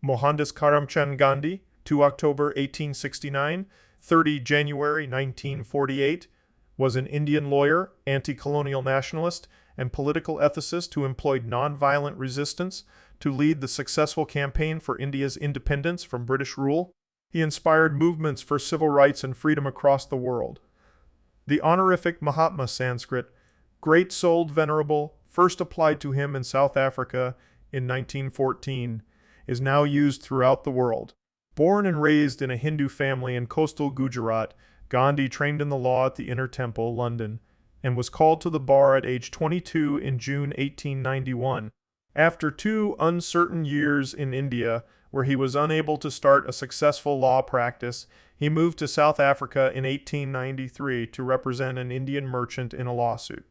Mohandas Karamchand Gandhi, 2 October 1869, 30 January 1948, was an Indian lawyer, anti-colonial nationalist, and political ethicist who employed nonviolent resistance to lead the successful campaign for India's independence from British rule. He inspired movements for civil rights and freedom across the world. The honorific Mahatma Sanskrit, great-souled venerable, first applied to him in South Africa in 1914, is now used throughout the world. Born and raised in a Hindu family in coastal Gujarat, Gandhi trained in the law at the Inner Temple, London, and was called to the bar at age 22 in June 1891. After 2 uncertain years in India, where he was unable to start a successful law practice, he moved to South Africa in 1893 to represent an Indian merchant in a lawsuit.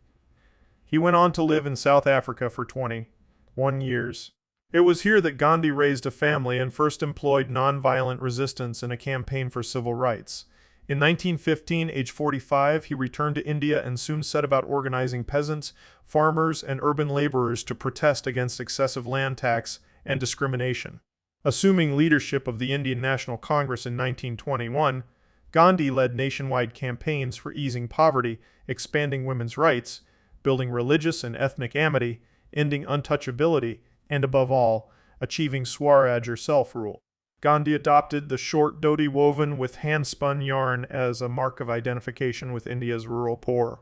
He went on to live in South Africa for 21 years. It was here that Gandhi raised a family and first employed nonviolent resistance in a campaign for civil rights. In 1915, age 45, he returned to India and soon set about organizing peasants, farmers, and urban laborers to protest against excessive land tax and discrimination. Assuming leadership of the Indian National Congress in 1921, Gandhi led nationwide campaigns for easing poverty, expanding women's rights, building religious and ethnic amity, ending untouchability, and above all, achieving Swaraj or self-rule. Gandhi adopted the short dhoti woven with hand-spun yarn as a mark of identification with India's rural poor.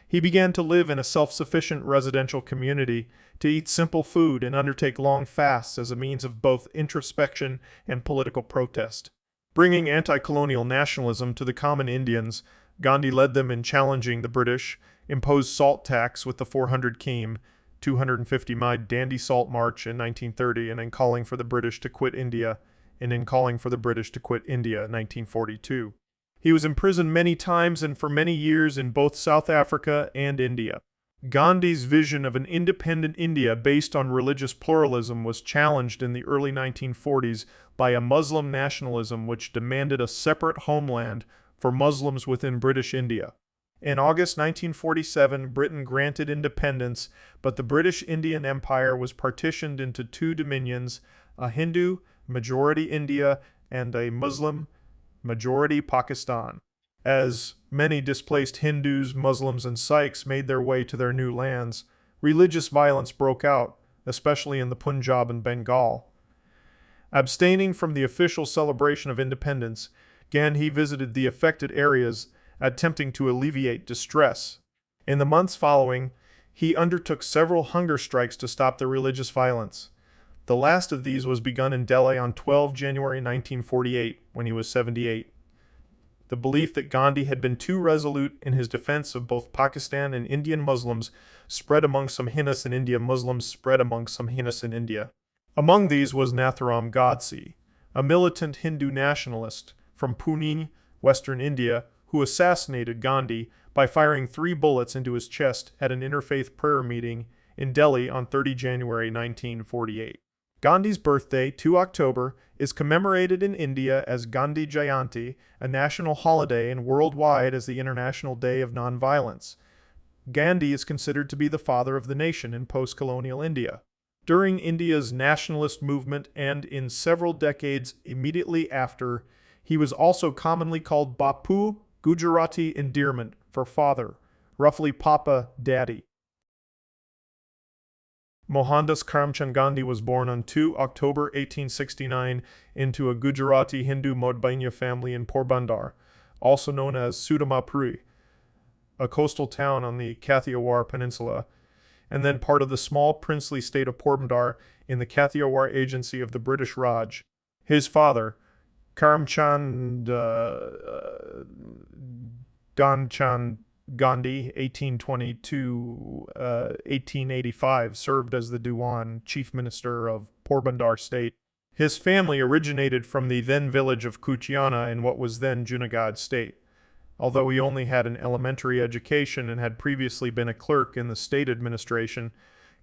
He began to live in a self-sufficient residential community, to eat simple food and undertake long fasts as a means of both introspection and political protest. Bringing anti-colonial nationalism to the common Indians, Gandhi led them in challenging the British, imposed salt tax with the 400 km, 250 mile Dandi Salt March in 1930, and in calling for the British to quit India, in 1942. He was imprisoned many times and for many years in both South Africa and India. Gandhi's vision of an independent India based on religious pluralism was challenged in the early 1940s by a Muslim nationalism which demanded a separate homeland for Muslims within British India. In August 1947, Britain granted independence, but the British Indian Empire was partitioned into 2 dominions, a Hindu, majority India, and a Muslim, majority Pakistan. As many displaced Hindus, Muslims, and Sikhs made their way to their new lands, religious violence broke out, especially in the Punjab and Bengal. Abstaining from the official celebration of independence, Gandhi visited the affected areas, attempting to alleviate distress. In the months following, he undertook several hunger strikes to stop the religious violence. The last of these was begun in Delhi on 12 January 1948, when he was 78. The belief that Gandhi had been too resolute in his defense of both Pakistan and Indian Muslims spread among some Hindus in India. Among these was Nathuram Godse, a militant Hindu nationalist from Pune, Western India, who assassinated Gandhi by firing 3 bullets into his chest at an interfaith prayer meeting in Delhi on 30 January 1948. Gandhi's birthday, 2 October, is commemorated in India as Gandhi Jayanti, a national holiday, and worldwide as the International Day of Nonviolence. Gandhi is considered to be the father of the nation in post-colonial India. During India's nationalist movement and in several decades immediately after, he was also commonly called Bapu, Gujarati endearment for father, roughly Papa, Daddy. Mohandas Karamchand Gandhi was born on 2 October 1869 into a Gujarati Hindu Modbainya family in Porbandar, also known as Sudamapuri, a coastal town on the Kathiawar Peninsula, and then part of the small princely state of Porbandar in the Kathiawar Agency of the British Raj. His father, Karamchand Gandhi, 1822-1885, served as the Dewan, chief minister of Porbandar state. His family originated from the then village of Kuchiana in what was then Junagadh state. Although he only had an elementary education and had previously been a clerk in the state administration,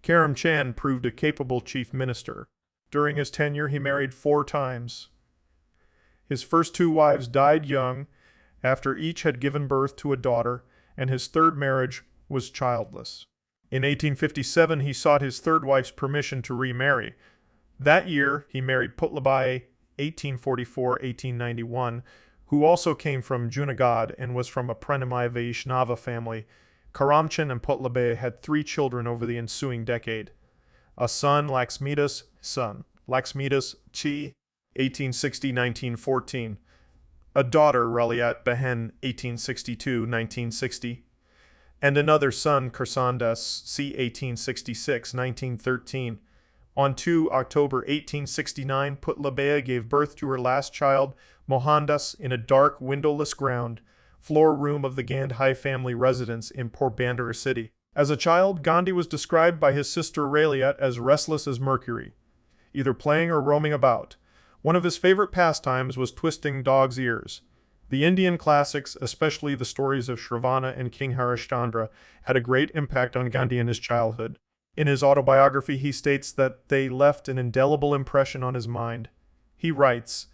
Karamchand proved a capable chief minister. During his tenure, he married 4 times. His first 2 wives died young, after each had given birth to a daughter, and his 3rd marriage was childless. In 1857, he sought his 3rd wife's permission to remarry. That year, he married Putlabai, 1844-1891, who also came from Junagadh and was from a Pranamaya Vaishnava family. Karamchand and Putlabai had 3 children over the ensuing decade. A son, Laxmidas Chi, 1860-1914. A daughter, Raliat Behen, 1862-1960. And another son, Kersandas C. 1866-1913. On 2 October 1869, Putlabai gave birth to her last child, Mohandas, in a dark, windowless ground floor room of the Gandhi family residence in Porbandar city. As a child, Gandhi was described by his sister Raliat as restless as Mercury, either playing or roaming about. One of his favorite pastimes was twisting dogs' ears. The Indian classics, especially the stories of Shravana and King Harishchandra, had a great impact on Gandhi in his childhood. In his autobiography, he states that they left an indelible impression on his mind. He writes,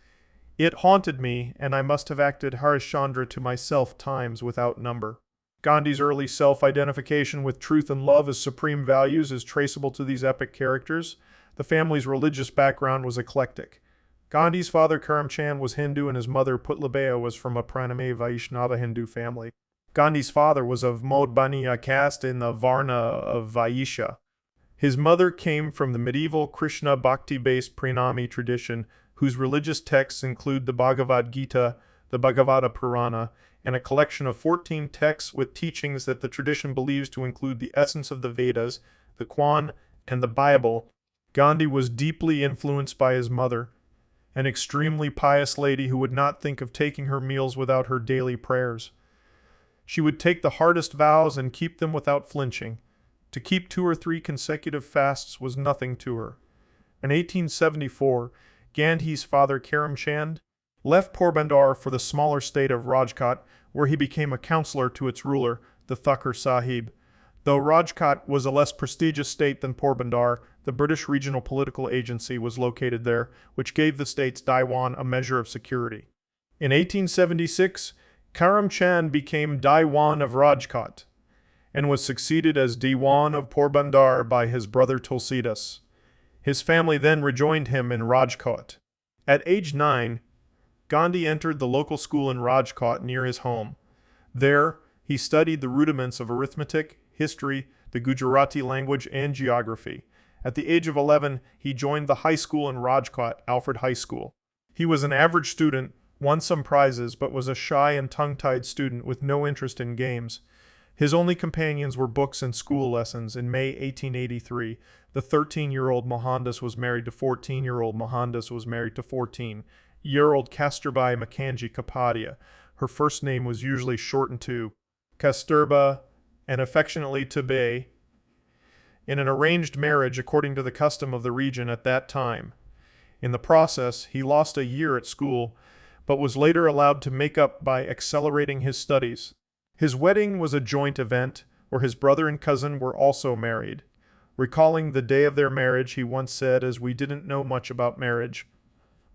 "It haunted me, and I must have acted Harishchandra to myself times without number." Gandhi's early self-identification with truth and love as supreme values is traceable to these epic characters. The family's religious background was eclectic. Gandhi's father Karamchand was Hindu and his mother Putlabai was from a Pranamaya Vaishnava Hindu family. Gandhi's father was of Modbaniya caste in the Varna of Vaishya. His mother came from the medieval Krishna Bhakti-based Pranami tradition, whose religious texts include the Bhagavad Gita, the Bhagavata Purana, and a collection of 14 texts with teachings that the tradition believes to include the essence of the Vedas, the Quran, and the Bible. Gandhi was deeply influenced by his mother, an extremely pious lady who would not think of taking her meals without her daily prayers. She would take the hardest vows and keep them without flinching. To keep 2 or 3 consecutive fasts was nothing to her. In 1874, Gandhi's father Karamchand left Porbandar for the smaller state of Rajkot, where he became a counselor to its ruler, the Thakur Sahib. Though Rajkot was a less prestigious state than Porbandar, the British regional political agency was located there, which gave the state's Diwan a measure of security. In 1876, Karamchand became Diwan of Rajkot, and was succeeded as Diwan of Porbandar by his brother Tulsidas. His family then rejoined him in Rajkot. At age 9, Gandhi entered the local school in Rajkot near his home. There, he studied the rudiments of arithmetic, history, the Gujarati language, and geography. At the age of 11, he joined the high school in Rajkot, Alfred High School. He was an average student, won some prizes, but was a shy and tongue-tied student with no interest in games. His only companions were books and school lessons. In May 1883, the 13-year-old Mohandas was married to 14-year-old Mohandas was married to 14-year-old Kasturbai Makanji Kapadia. Her first name was usually shortened to Kasturba and affectionately to Bay, in an arranged marriage according to the custom of the region at that time. In the process, he lost a year at school, but was later allowed to make up by accelerating his studies. His wedding was a joint event, where his brother and cousin were also married. Recalling the day of their marriage, he once said, "As we didn't know much about marriage,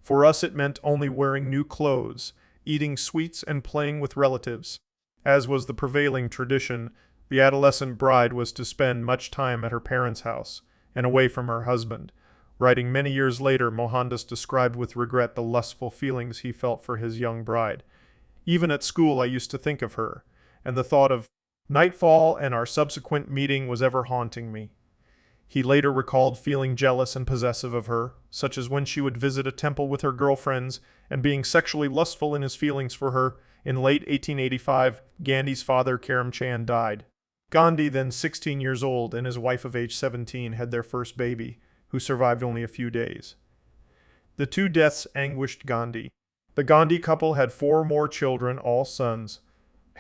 for us it meant only wearing new clothes, eating sweets, and playing with relatives." As was the prevailing tradition, the adolescent bride was to spend much time at her parents' house and away from her husband. Writing many years later, Mohandas described with regret the lustful feelings he felt for his young bride. "Even at school I used to think of her, and the thought of nightfall and our subsequent meeting was ever haunting me." He later recalled feeling jealous and possessive of her, such as when she would visit a temple with her girlfriends, and being sexually lustful in his feelings for her. In late 1885, Gandhi's father Karamchand died. Gandhi, then 16 years old, and his wife of age 17 had their first baby, who survived only a few days. The 2 deaths anguished Gandhi. The Gandhi couple had 4 more children, all sons.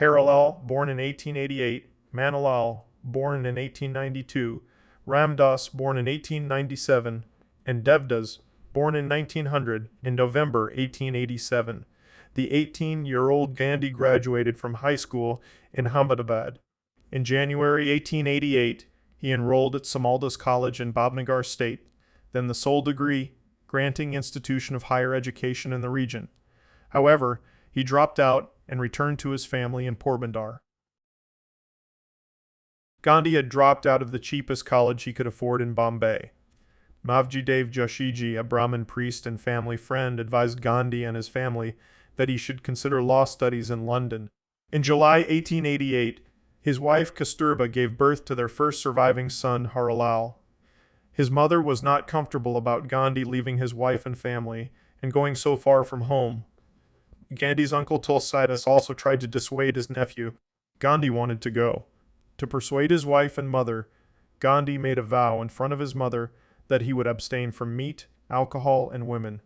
Harilal, born in 1888, Manilal, born in 1892, Ramdas, born in 1897, and Devdas, born in 1900, in November 1887. The 18-year-old Gandhi graduated from high school in Ahmedabad. In January 1888, he enrolled at Samaldas College in Bhavnagar State, then the sole degree-granting institution of higher education in the region. However, he dropped out and returned to his family in Porbandar. Gandhi had dropped out of the cheapest college he could afford in Bombay. Navjidev Joshiji, a Brahmin priest and family friend, advised Gandhi and his family that he should consider law studies in London. In July 1888, his wife Kasturba gave birth to their first surviving son, Harilal. His mother was not comfortable about Gandhi leaving his wife and family and going so far from home. Gandhi's uncle Tulsidas also tried to dissuade his nephew. Gandhi wanted to go. To persuade his wife and mother, Gandhi made a vow in front of his mother that he would abstain from meat, alcohol, and women.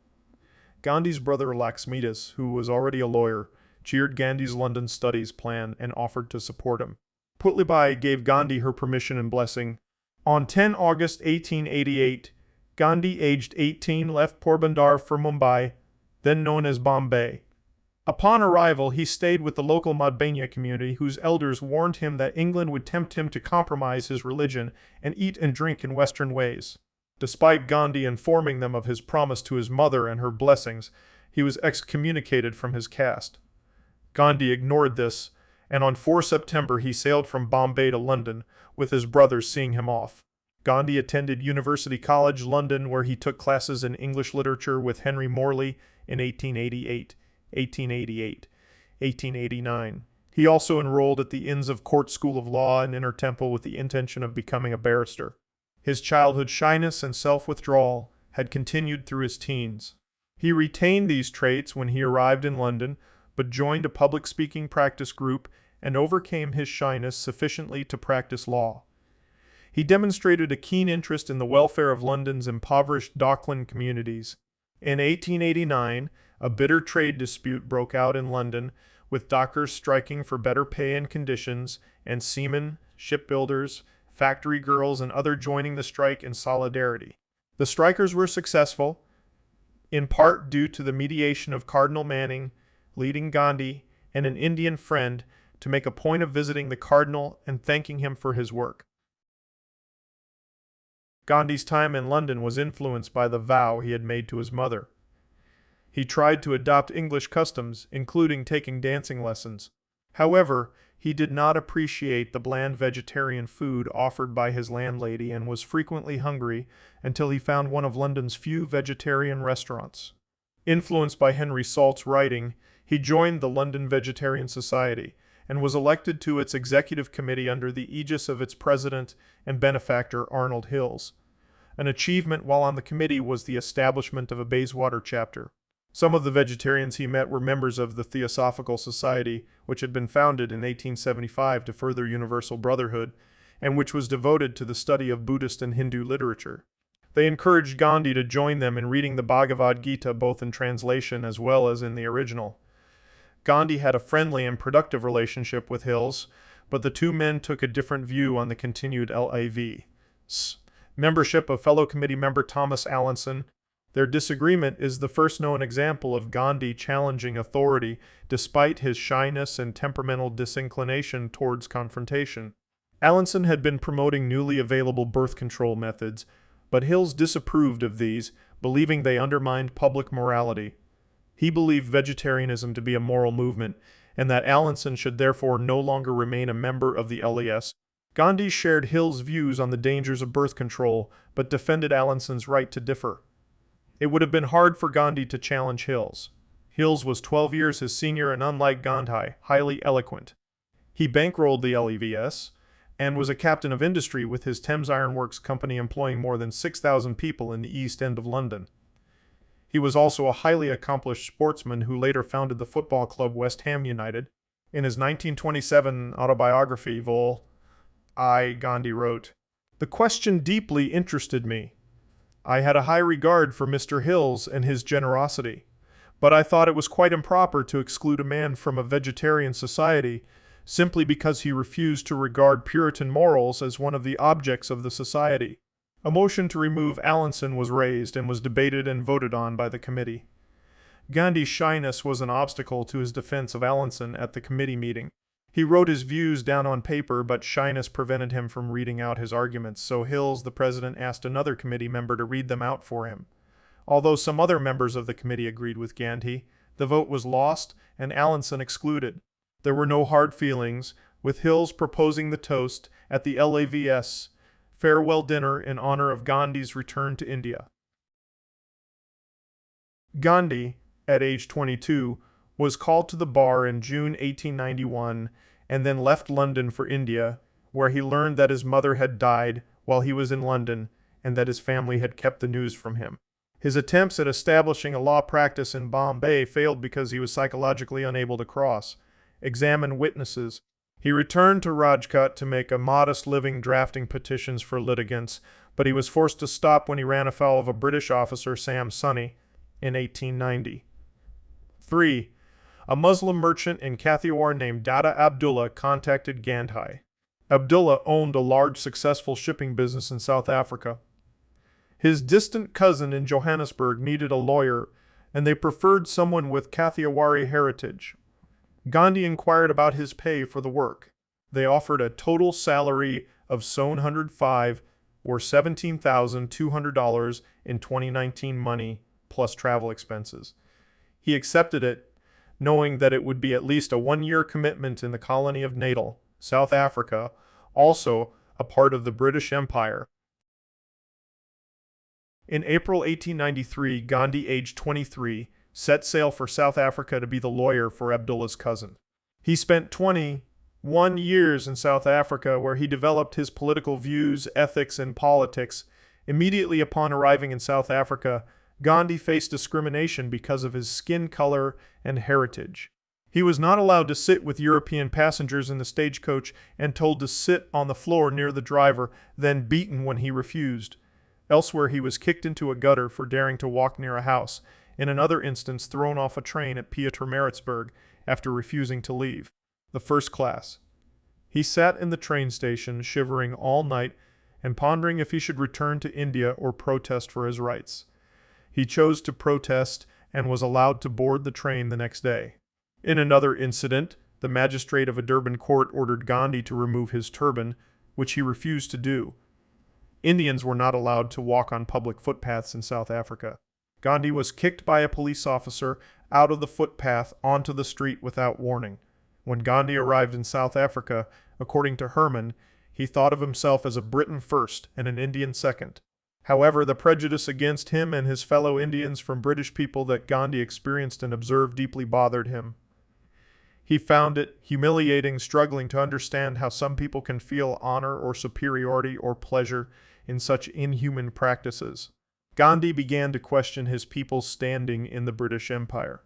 Gandhi's brother Laxmidas, who was already a lawyer, cheered Gandhi's London studies plan and offered to support him. Putlibai gave Gandhi her permission and blessing. On 10 August 1888, Gandhi, aged 18, left Porbandar for Mumbai, then known as Bombay. Upon arrival, he stayed with the local Madbania community, whose elders warned him that England would tempt him to compromise his religion and eat and drink in Western ways. Despite Gandhi informing them of his promise to his mother and her blessings, he was excommunicated from his caste. Gandhi ignored this, and on 4 September he sailed from Bombay to London, with his brothers seeing him off. Gandhi attended University College London, where he took classes in English literature with Henry Morley in 1888, 1888, 1889. He also enrolled at the Inns of Court School of Law in Inner Temple with the intention of becoming a barrister. His childhood shyness and self-withdrawal had continued through his teens. He retained these traits when he arrived in London, but joined a public speaking practice group and overcame his shyness sufficiently to practice law. He demonstrated a keen interest in the welfare of London's impoverished dockland communities. In 1889, a bitter trade dispute broke out in London, with dockers striking for better pay and conditions, and seamen, shipbuilders, factory girls, and others joining the strike in solidarity. The strikers were successful, in part due to the mediation of Cardinal Manning, leading Gandhi and an Indian friend to make a point of visiting the Cardinal and thanking him for his work. Gandhi's time in London was influenced by the vow he had made to his mother. He tried to adopt English customs, including taking dancing lessons. However, he did not appreciate the bland vegetarian food offered by his landlady and was frequently hungry until he found one of London's few vegetarian restaurants. Influenced by Henry Salt's writing, he joined the London Vegetarian Society and was elected to its executive committee under the aegis of its president and benefactor Arnold Hills. An achievement while on the committee was the establishment of a Bayswater chapter. Some of the vegetarians he met were members of the Theosophical Society, which had been founded in 1875 to further universal brotherhood, and which was devoted to the study of Buddhist and Hindu literature. They encouraged Gandhi to join them in reading the Bhagavad Gita both in translation as well as in the original. Gandhi had a friendly and productive relationship with Hills, but the two men took a different view on the continued LAV's membership of fellow committee member Thomas Allinson. Their disagreement is the first known example of Gandhi challenging authority despite his shyness and temperamental disinclination towards confrontation. Allinson had been promoting newly available birth control methods, but Hills disapproved of these, believing they undermined public morality. He believed vegetarianism to be a moral movement, and that Allinson should therefore no longer remain a member of the LES. Gandhi shared Hills' views on the dangers of birth control, but defended Allinson's right to differ. It would have been hard for Gandhi to challenge Hills. Hills was 12 years his senior and, unlike Gandhi, highly eloquent. He bankrolled the LEVS and was a captain of industry with his Thames Iron Works company employing more than 6,000 people in the East End of London. He was also a highly accomplished sportsman who later founded the football club West Ham United. In his 1927 autobiography, Vol. I, Gandhi wrote, "The question deeply interested me. I had a high regard for Mr. Hills and his generosity, but I thought it was quite improper to exclude a man from a vegetarian society simply because he refused to regard Puritan morals as one of the objects of the society." A motion to remove Allinson was raised and was debated and voted on by the committee. Gandhi's shyness was an obstacle to his defense of Allinson at the committee meeting. He wrote his views down on paper, but shyness prevented him from reading out his arguments, so Hills, the president, asked another committee member to read them out for him. Although some other members of the committee agreed with Gandhi, the vote was lost and Allinson excluded. There were no hard feelings, with Hills proposing the toast at the LAVS farewell dinner in honor of Gandhi's return to India. Gandhi, at age 22, was called to the bar in June 1891 and then left London for India, where he learned that his mother had died while he was in London and that his family had kept the news from him. His attempts at establishing a law practice in Bombay failed because he was psychologically unable to cross-examine witnesses. He returned to Rajkot to make a modest living drafting petitions for litigants, but he was forced to stop when he ran afoul of a British officer, Sam Sunny, in 1890. 3. A Muslim merchant in Kathiawar named Dada Abdullah contacted Gandhi. Abdullah owned a large successful shipping business in South Africa. His distant cousin in Johannesburg needed a lawyer, and they preferred someone with Kathiawari heritage. Gandhi inquired about his pay for the work. They offered a total salary of $705 or $17,200 in 2019 money, plus travel expenses. He accepted it, knowing that it would be at least a one-year commitment in the colony of Natal, South Africa, also a part of the British Empire. In April 1893, Gandhi, aged 23, set sail for South Africa to be the lawyer for Abdullah's cousin. He spent 21 years in South Africa, where he developed his political views, ethics, and politics. Immediately upon arriving in South Africa, Gandhi faced discrimination because of his skin color and heritage. He was not allowed to sit with European passengers in the stagecoach and told to sit on the floor near the driver, then beaten when he refused. Elsewhere, he was kicked into a gutter for daring to walk near a house. In another instance, thrown off a train at Pietermaritzburg after refusing to leave the first class. He sat in the train station, shivering all night and pondering if he should return to India or protest for his rights. He chose to protest and was allowed to board the train the next day. In another incident, the magistrate of a Durban court ordered Gandhi to remove his turban, which he refused to do. Indians were not allowed to walk on public footpaths in South Africa. Gandhi was kicked by a police officer out of the footpath onto the street without warning. When Gandhi arrived in South Africa, according to Herman, he thought of himself as a Briton first and an Indian second. However, the prejudice against him and his fellow Indians from British people that Gandhi experienced and observed deeply bothered him. He found it humiliating, struggling to understand how some people can feel honor or superiority or pleasure in such inhuman practices. Gandhi began to question his people's standing in the British Empire.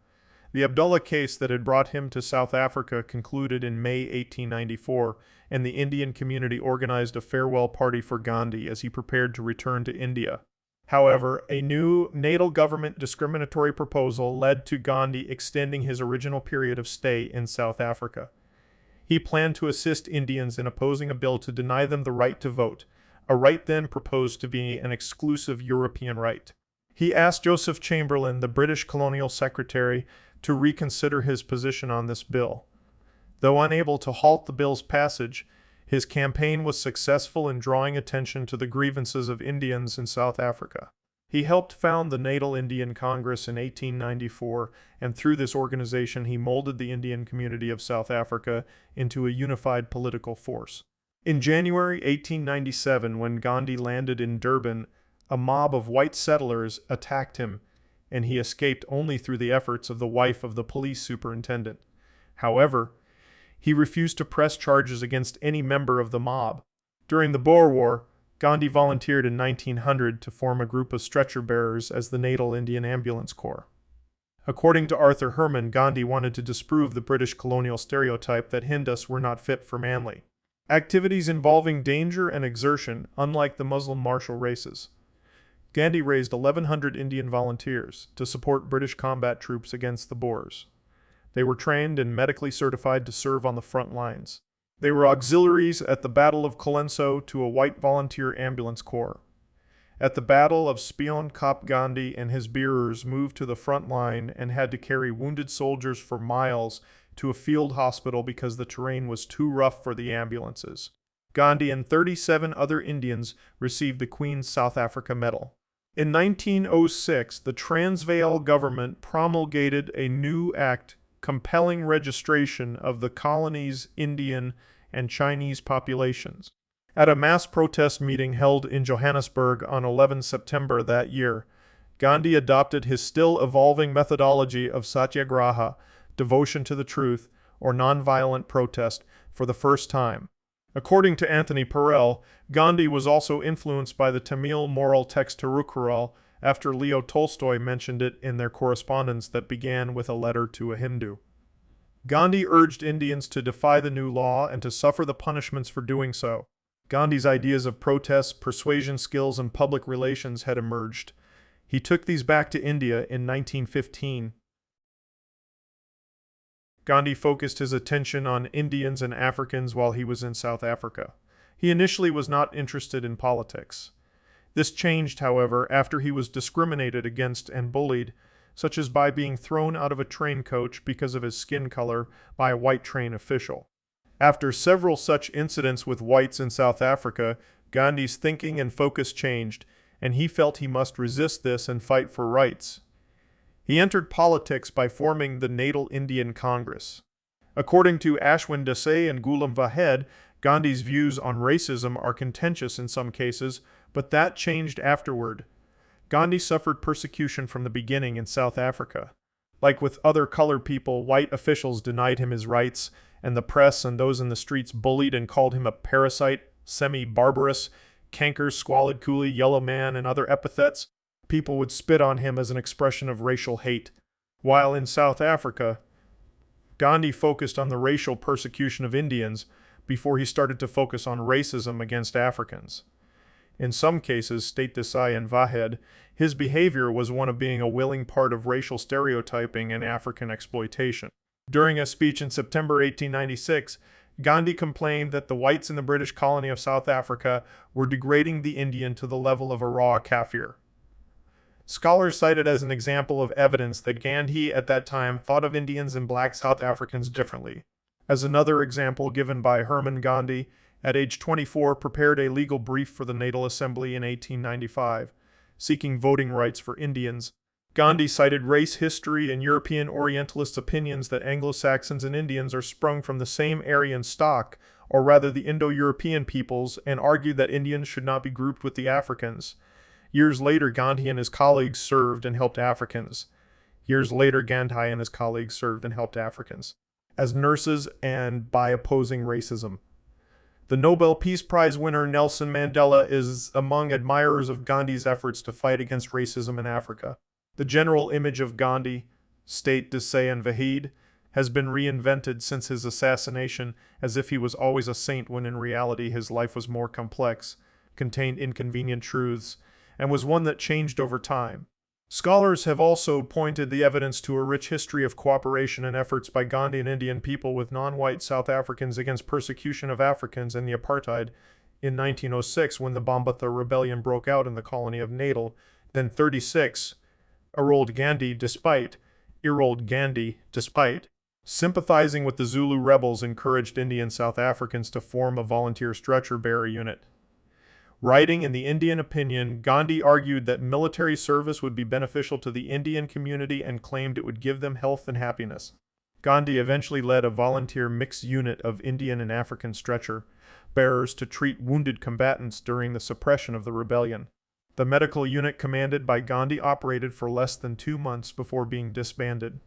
The Abdullah case that had brought him to South Africa concluded in May 1894, and the Indian community organized a farewell party for Gandhi as he prepared to return to India. However, a new Natal government discriminatory proposal led to Gandhi extending his original period of stay in South Africa. He planned to assist Indians in opposing a bill to deny them the right to vote, a right then proposed to be an exclusive European right. He asked Joseph Chamberlain, the British colonial secretary, to reconsider his position on this bill. Though unable to halt the bill's passage, his campaign was successful in drawing attention to the grievances of Indians in South Africa. He helped found the Natal Indian Congress in 1894, and through this organization he molded the Indian community of South Africa into a unified political force. In January 1897, when Gandhi landed in Durban, a mob of white settlers attacked him, and he escaped only through the efforts of the wife of the police superintendent. However, he refused to press charges against any member of the mob. During the Boer War, Gandhi volunteered in 1900 to form a group of stretcher bearers as the Natal Indian Ambulance Corps. According to Arthur Herman, Gandhi wanted to disprove the British colonial stereotype that Hindus were not fit for manly activities involving danger and exertion, unlike the Muslim martial races. Gandhi raised 1,100 Indian volunteers to support British combat troops against the Boers. They were trained and medically certified to serve on the front lines. They were auxiliaries at the Battle of Colenso to a white volunteer ambulance corps. At the Battle of Spion Kop, Gandhi and his bearers moved to the front line and had to carry wounded soldiers for miles to a field hospital because the terrain was too rough for the ambulances. Gandhi and 37 other Indians received the Queen's South Africa Medal. In 1906, the Transvaal government promulgated a new act compelling registration of the colony's Indian and Chinese populations. At a mass protest meeting held in Johannesburg on 11 September that year, Gandhi adopted his still-evolving methodology of Satyagraha, devotion to the truth, or nonviolent protest, for the first time. According to Anthony Perel, Gandhi was also influenced by the Tamil moral text Tirukkural after Leo Tolstoy mentioned it in their correspondence that began with a letter to a Hindu. Gandhi urged Indians to defy the new law and to suffer the punishments for doing so. Gandhi's ideas of protest, persuasion skills, and public relations had emerged. He took these back to India in 1915. Gandhi focused his attention on Indians and Africans while he was in South Africa. He initially was not interested in politics. This changed, however, after he was discriminated against and bullied, such as by being thrown out of a train coach because of his skin color by a white train official. After several such incidents with whites in South Africa, Gandhi's thinking and focus changed, and he felt he must resist this and fight for rights. He entered politics by forming the Natal Indian Congress. According to Ashwin Desai and Ghulam Vahed, Gandhi's views on racism are contentious in some cases, but that changed afterward. Gandhi suffered persecution from the beginning in South Africa. Like with other colored people, white officials denied him his rights, and the press and those in the streets bullied and called him a parasite, semi-barbarous, canker, squalid coolie, yellow man, and other epithets. People would spit on him as an expression of racial hate. While in South Africa, Gandhi focused on the racial persecution of Indians before he started to focus on racism against Africans. In some cases, state Desai and Vahed, his behavior was one of being a willing part of racial stereotyping and African exploitation. During a speech in September 1896, Gandhi complained that the whites in the British colony of South Africa were degrading the Indian to the level of a raw kafir. Scholars cite it as an example of evidence that Gandhi at that time thought of Indians and black South Africans differently. As another example given by Herman Gandhi, at age 24 prepared a legal brief for the Natal Assembly in 1895, seeking voting rights for Indians. Gandhi cited race history and European Orientalist opinions that Anglo-Saxons and Indians are sprung from the same Aryan stock, or rather the Indo-European peoples, and argued that Indians should not be grouped with the Africans. Years later, Gandhi and his colleagues served and helped Africans. As nurses and by opposing racism. The Nobel Peace Prize winner Nelson Mandela is among admirers of Gandhi's efforts to fight against racism in Africa. The general image of Gandhi, state Desai and Vahed, has been reinvented since his assassination as if he was always a saint when in reality his life was more complex, contained inconvenient truths, and was one that changed over time. Scholars have also pointed the evidence to a rich history of cooperation and efforts by Gandhi and Indian people with non-white South Africans against persecution of Africans and the apartheid. In 1906, when the Bambatha Rebellion broke out in the colony of Natal, then 36-year-old Gandhi, despite sympathizing with the Zulu rebels, encouraged Indian South Africans to form a volunteer stretcher-bearer unit. Writing in the Indian Opinion, Gandhi argued that military service would be beneficial to the Indian community and claimed it would give them health and happiness. Gandhi eventually led a volunteer mixed unit of Indian and African stretcher bearers to treat wounded combatants during the suppression of the rebellion. The medical unit commanded by Gandhi operated for less than 2 months before being disbanded.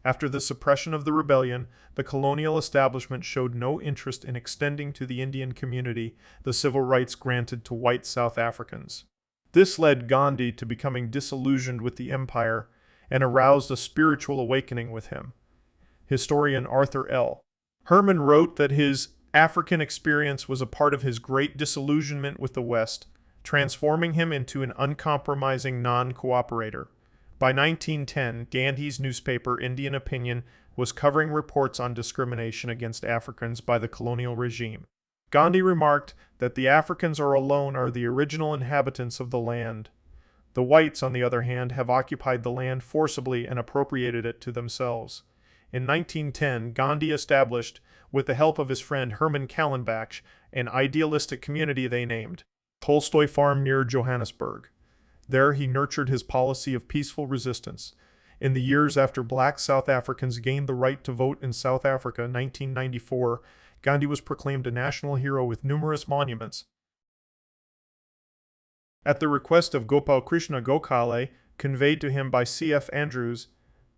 After the suppression of the rebellion, the colonial establishment showed no interest in extending to the Indian community the civil rights granted to white South Africans. This led Gandhi to becoming disillusioned with the empire and aroused a spiritual awakening with him. Historian Arthur L. Herman wrote that his African experience was a part of his great disillusionment with the West, transforming him into an uncompromising non-cooperator. By 1910, Gandhi's newspaper Indian Opinion was covering reports on discrimination against Africans by the colonial regime. Gandhi remarked that the Africans alone are the original inhabitants of the land. The whites, on the other hand, have occupied the land forcibly and appropriated it to themselves. In 1910, Gandhi established, with the help of his friend Herman Kallenbach, an idealistic community they named Tolstoy Farm near Johannesburg. There he nurtured his policy of peaceful resistance. In the years after black South Africans gained the right to vote in South Africa, 1994, Gandhi was proclaimed a national hero with numerous monuments. At the request of Gopal Krishna Gokhale, conveyed to him by C.F. Andrews,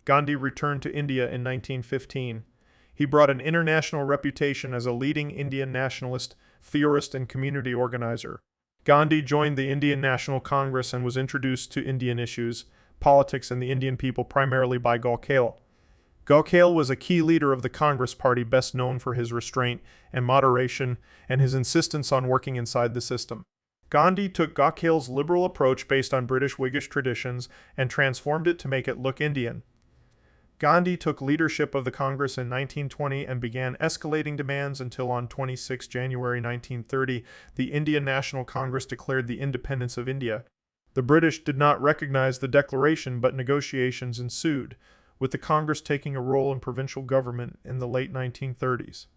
Gandhi returned to India in 1915. He brought an international reputation as a leading Indian nationalist, theorist, and community organizer. Gandhi joined the Indian National Congress and was introduced to Indian issues, politics, and the Indian people primarily by Gokhale. Gokhale was a key leader of the Congress Party, best known for his restraint and moderation and his insistence on working inside the system. Gandhi took Gokhale's liberal approach based on British Whiggish traditions and transformed it to make it look Indian. Gandhi took leadership of the Congress in 1920 and began escalating demands until on 26 January 1930, the Indian National Congress declared the independence of India. The British did not recognize the declaration, but negotiations ensued, with the Congress taking a role in provincial government in the late 1930s.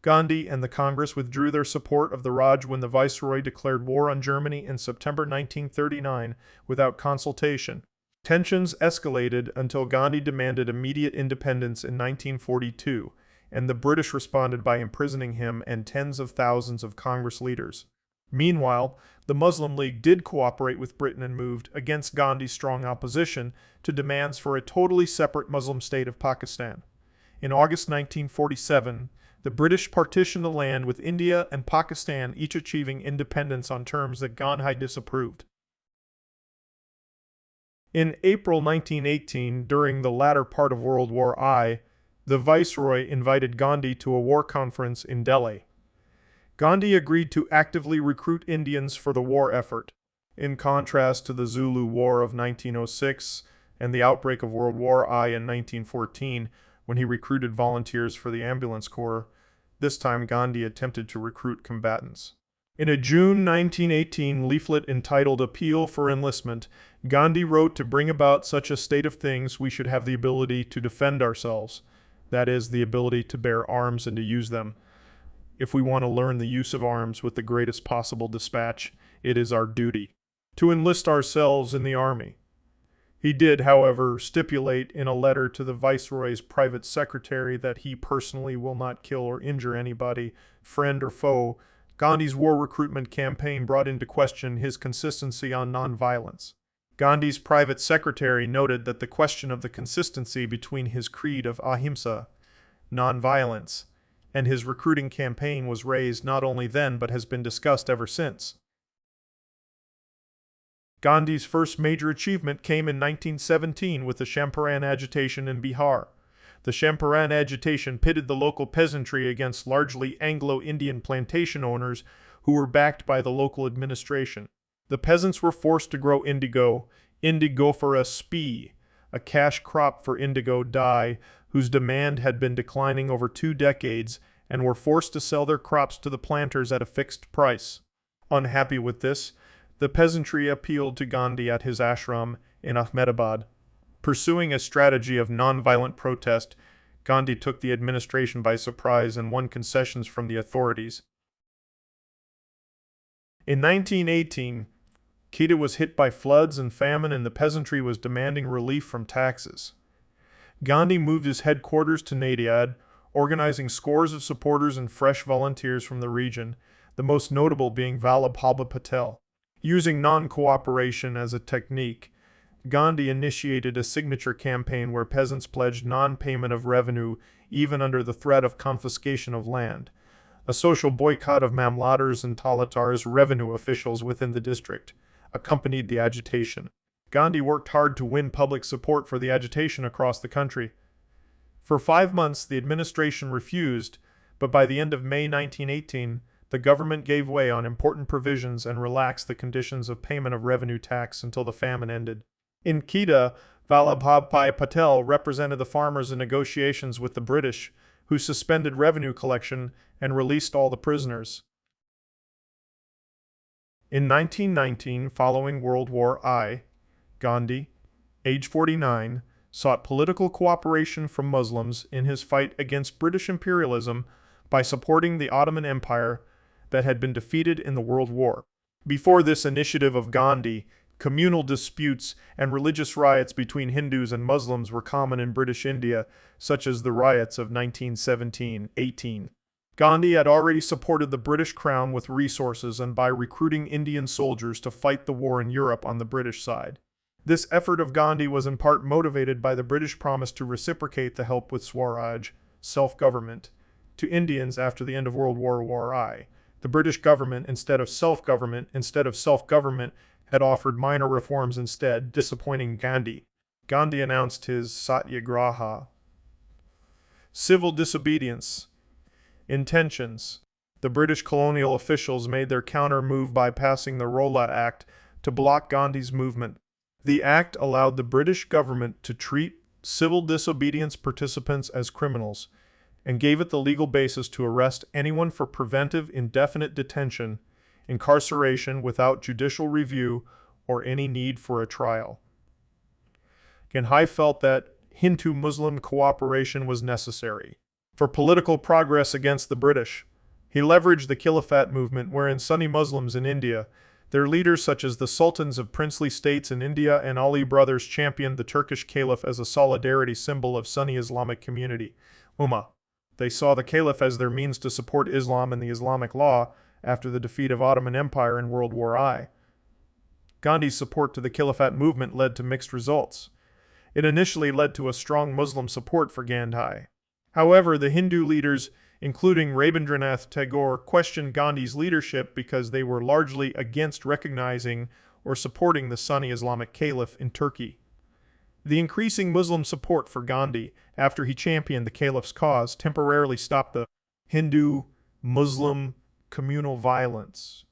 Gandhi and the Congress withdrew their support of the Raj when the Viceroy declared war on Germany in September 1939 without consultation. Tensions escalated until Gandhi demanded immediate independence in 1942, and the British responded by imprisoning him and tens of thousands of Congress leaders. Meanwhile, the Muslim League did cooperate with Britain and moved, against Gandhi's strong opposition, to demands for a totally separate Muslim state of Pakistan. In August 1947, the British partitioned the land, with India and Pakistan each achieving independence on terms that Gandhi disapproved. In April 1918, during the latter part of World War I, the Viceroy invited Gandhi to a war conference in Delhi. Gandhi agreed to actively recruit Indians for the war effort. In contrast to the Zulu War of 1906 and the outbreak of World War I in 1914, when he recruited volunteers for the ambulance corps, this time Gandhi attempted to recruit combatants. In a June 1918 leaflet entitled Appeal for Enlistment, Gandhi wrote, "To bring about such a state of things, we should have the ability to defend ourselves, that is, the ability to bear arms and to use them. If we want to learn the use of arms with the greatest possible dispatch, it is our duty to enlist ourselves in the army." He did, however, stipulate in a letter to the Viceroy's private secretary that he personally will not kill or injure anybody, friend or foe. Gandhi's war recruitment campaign brought into question his consistency on nonviolence. Gandhi's private secretary noted that the question of the consistency between his creed of ahimsa, nonviolence, and his recruiting campaign was raised not only then but has been discussed ever since. Gandhi's first major achievement came in 1917 with the Champaran agitation in Bihar. The Champaran agitation pitted the local peasantry against largely Anglo-Indian plantation owners who were backed by the local administration. The peasants were forced to grow indigo, Indigofera spe, a cash crop for indigo dye, whose demand had been declining over 2 decades, and were forced to sell their crops to the planters at a fixed price. Unhappy with this, the peasantry appealed to Gandhi at his ashram in Ahmedabad. Pursuing a strategy of nonviolent protest, Gandhi took the administration by surprise and won concessions from the authorities. In 1918, Kheda was hit by floods and famine, and the peasantry was demanding relief from taxes. Gandhi moved his headquarters to Nadiad, organizing scores of supporters and fresh volunteers from the region, the most notable being Vallabhbhai Patel. Using non-cooperation as a technique, Gandhi initiated a signature campaign where peasants pledged non-payment of revenue even under the threat of confiscation of land. A social boycott of Mamlatars and Talatars, revenue officials within the district, accompanied the agitation. Gandhi worked hard to win public support for the agitation across the country. For 5 months, the administration refused, but by the end of May 1918, the government gave way on important provisions and relaxed the conditions of payment of revenue tax until the famine ended. In Kheda, Vallabhbhai Patel represented the farmers in negotiations with the British, who suspended revenue collection and released all the prisoners. In 1919, following World War I, Gandhi, age 49, sought political cooperation from Muslims in his fight against British imperialism by supporting the Ottoman Empire that had been defeated in the World War. Before this initiative of Gandhi, communal disputes and religious riots between Hindus and Muslims were common in British India, such as the riots of 1917-18. Gandhi had already supported the British Crown with resources and by recruiting Indian soldiers to fight the war in Europe on the British side. This effort of Gandhi was in part motivated by the British promise to reciprocate the help with Swaraj, self-government, to Indians after the end of World War I. The British government, instead of self-government, had offered minor reforms instead, disappointing Gandhi. Gandhi announced his Satyagraha, civil disobedience, intentions. The British colonial officials made their counter-move by passing the Rowlatt Act to block Gandhi's movement. The act allowed the British government to treat civil disobedience participants as criminals and gave it the legal basis to arrest anyone for preventive indefinite detention, incarceration without judicial review, or any need for a trial. Gandhi felt that Hindu-Muslim cooperation was necessary for political progress against the British. He leveraged the Khilafat movement, wherein Sunni Muslims in India, their leaders such as the sultans of princely states in India and Ali brothers, championed the Turkish Caliph as a solidarity symbol of Sunni Islamic community, Ummah. They saw the Caliph as their means to support Islam and the Islamic law after the defeat of Ottoman Empire in World War I. Gandhi's support to the Khilafat movement led to mixed results. It initially led to a strong Muslim support for Gandhi. However, the Hindu leaders, including Rabindranath Tagore, questioned Gandhi's leadership because they were largely against recognizing or supporting the Sunni Islamic Caliph in Turkey. The increasing Muslim support for Gandhi after he championed the Caliph's cause temporarily stopped the Hindu-Muslim communal violence.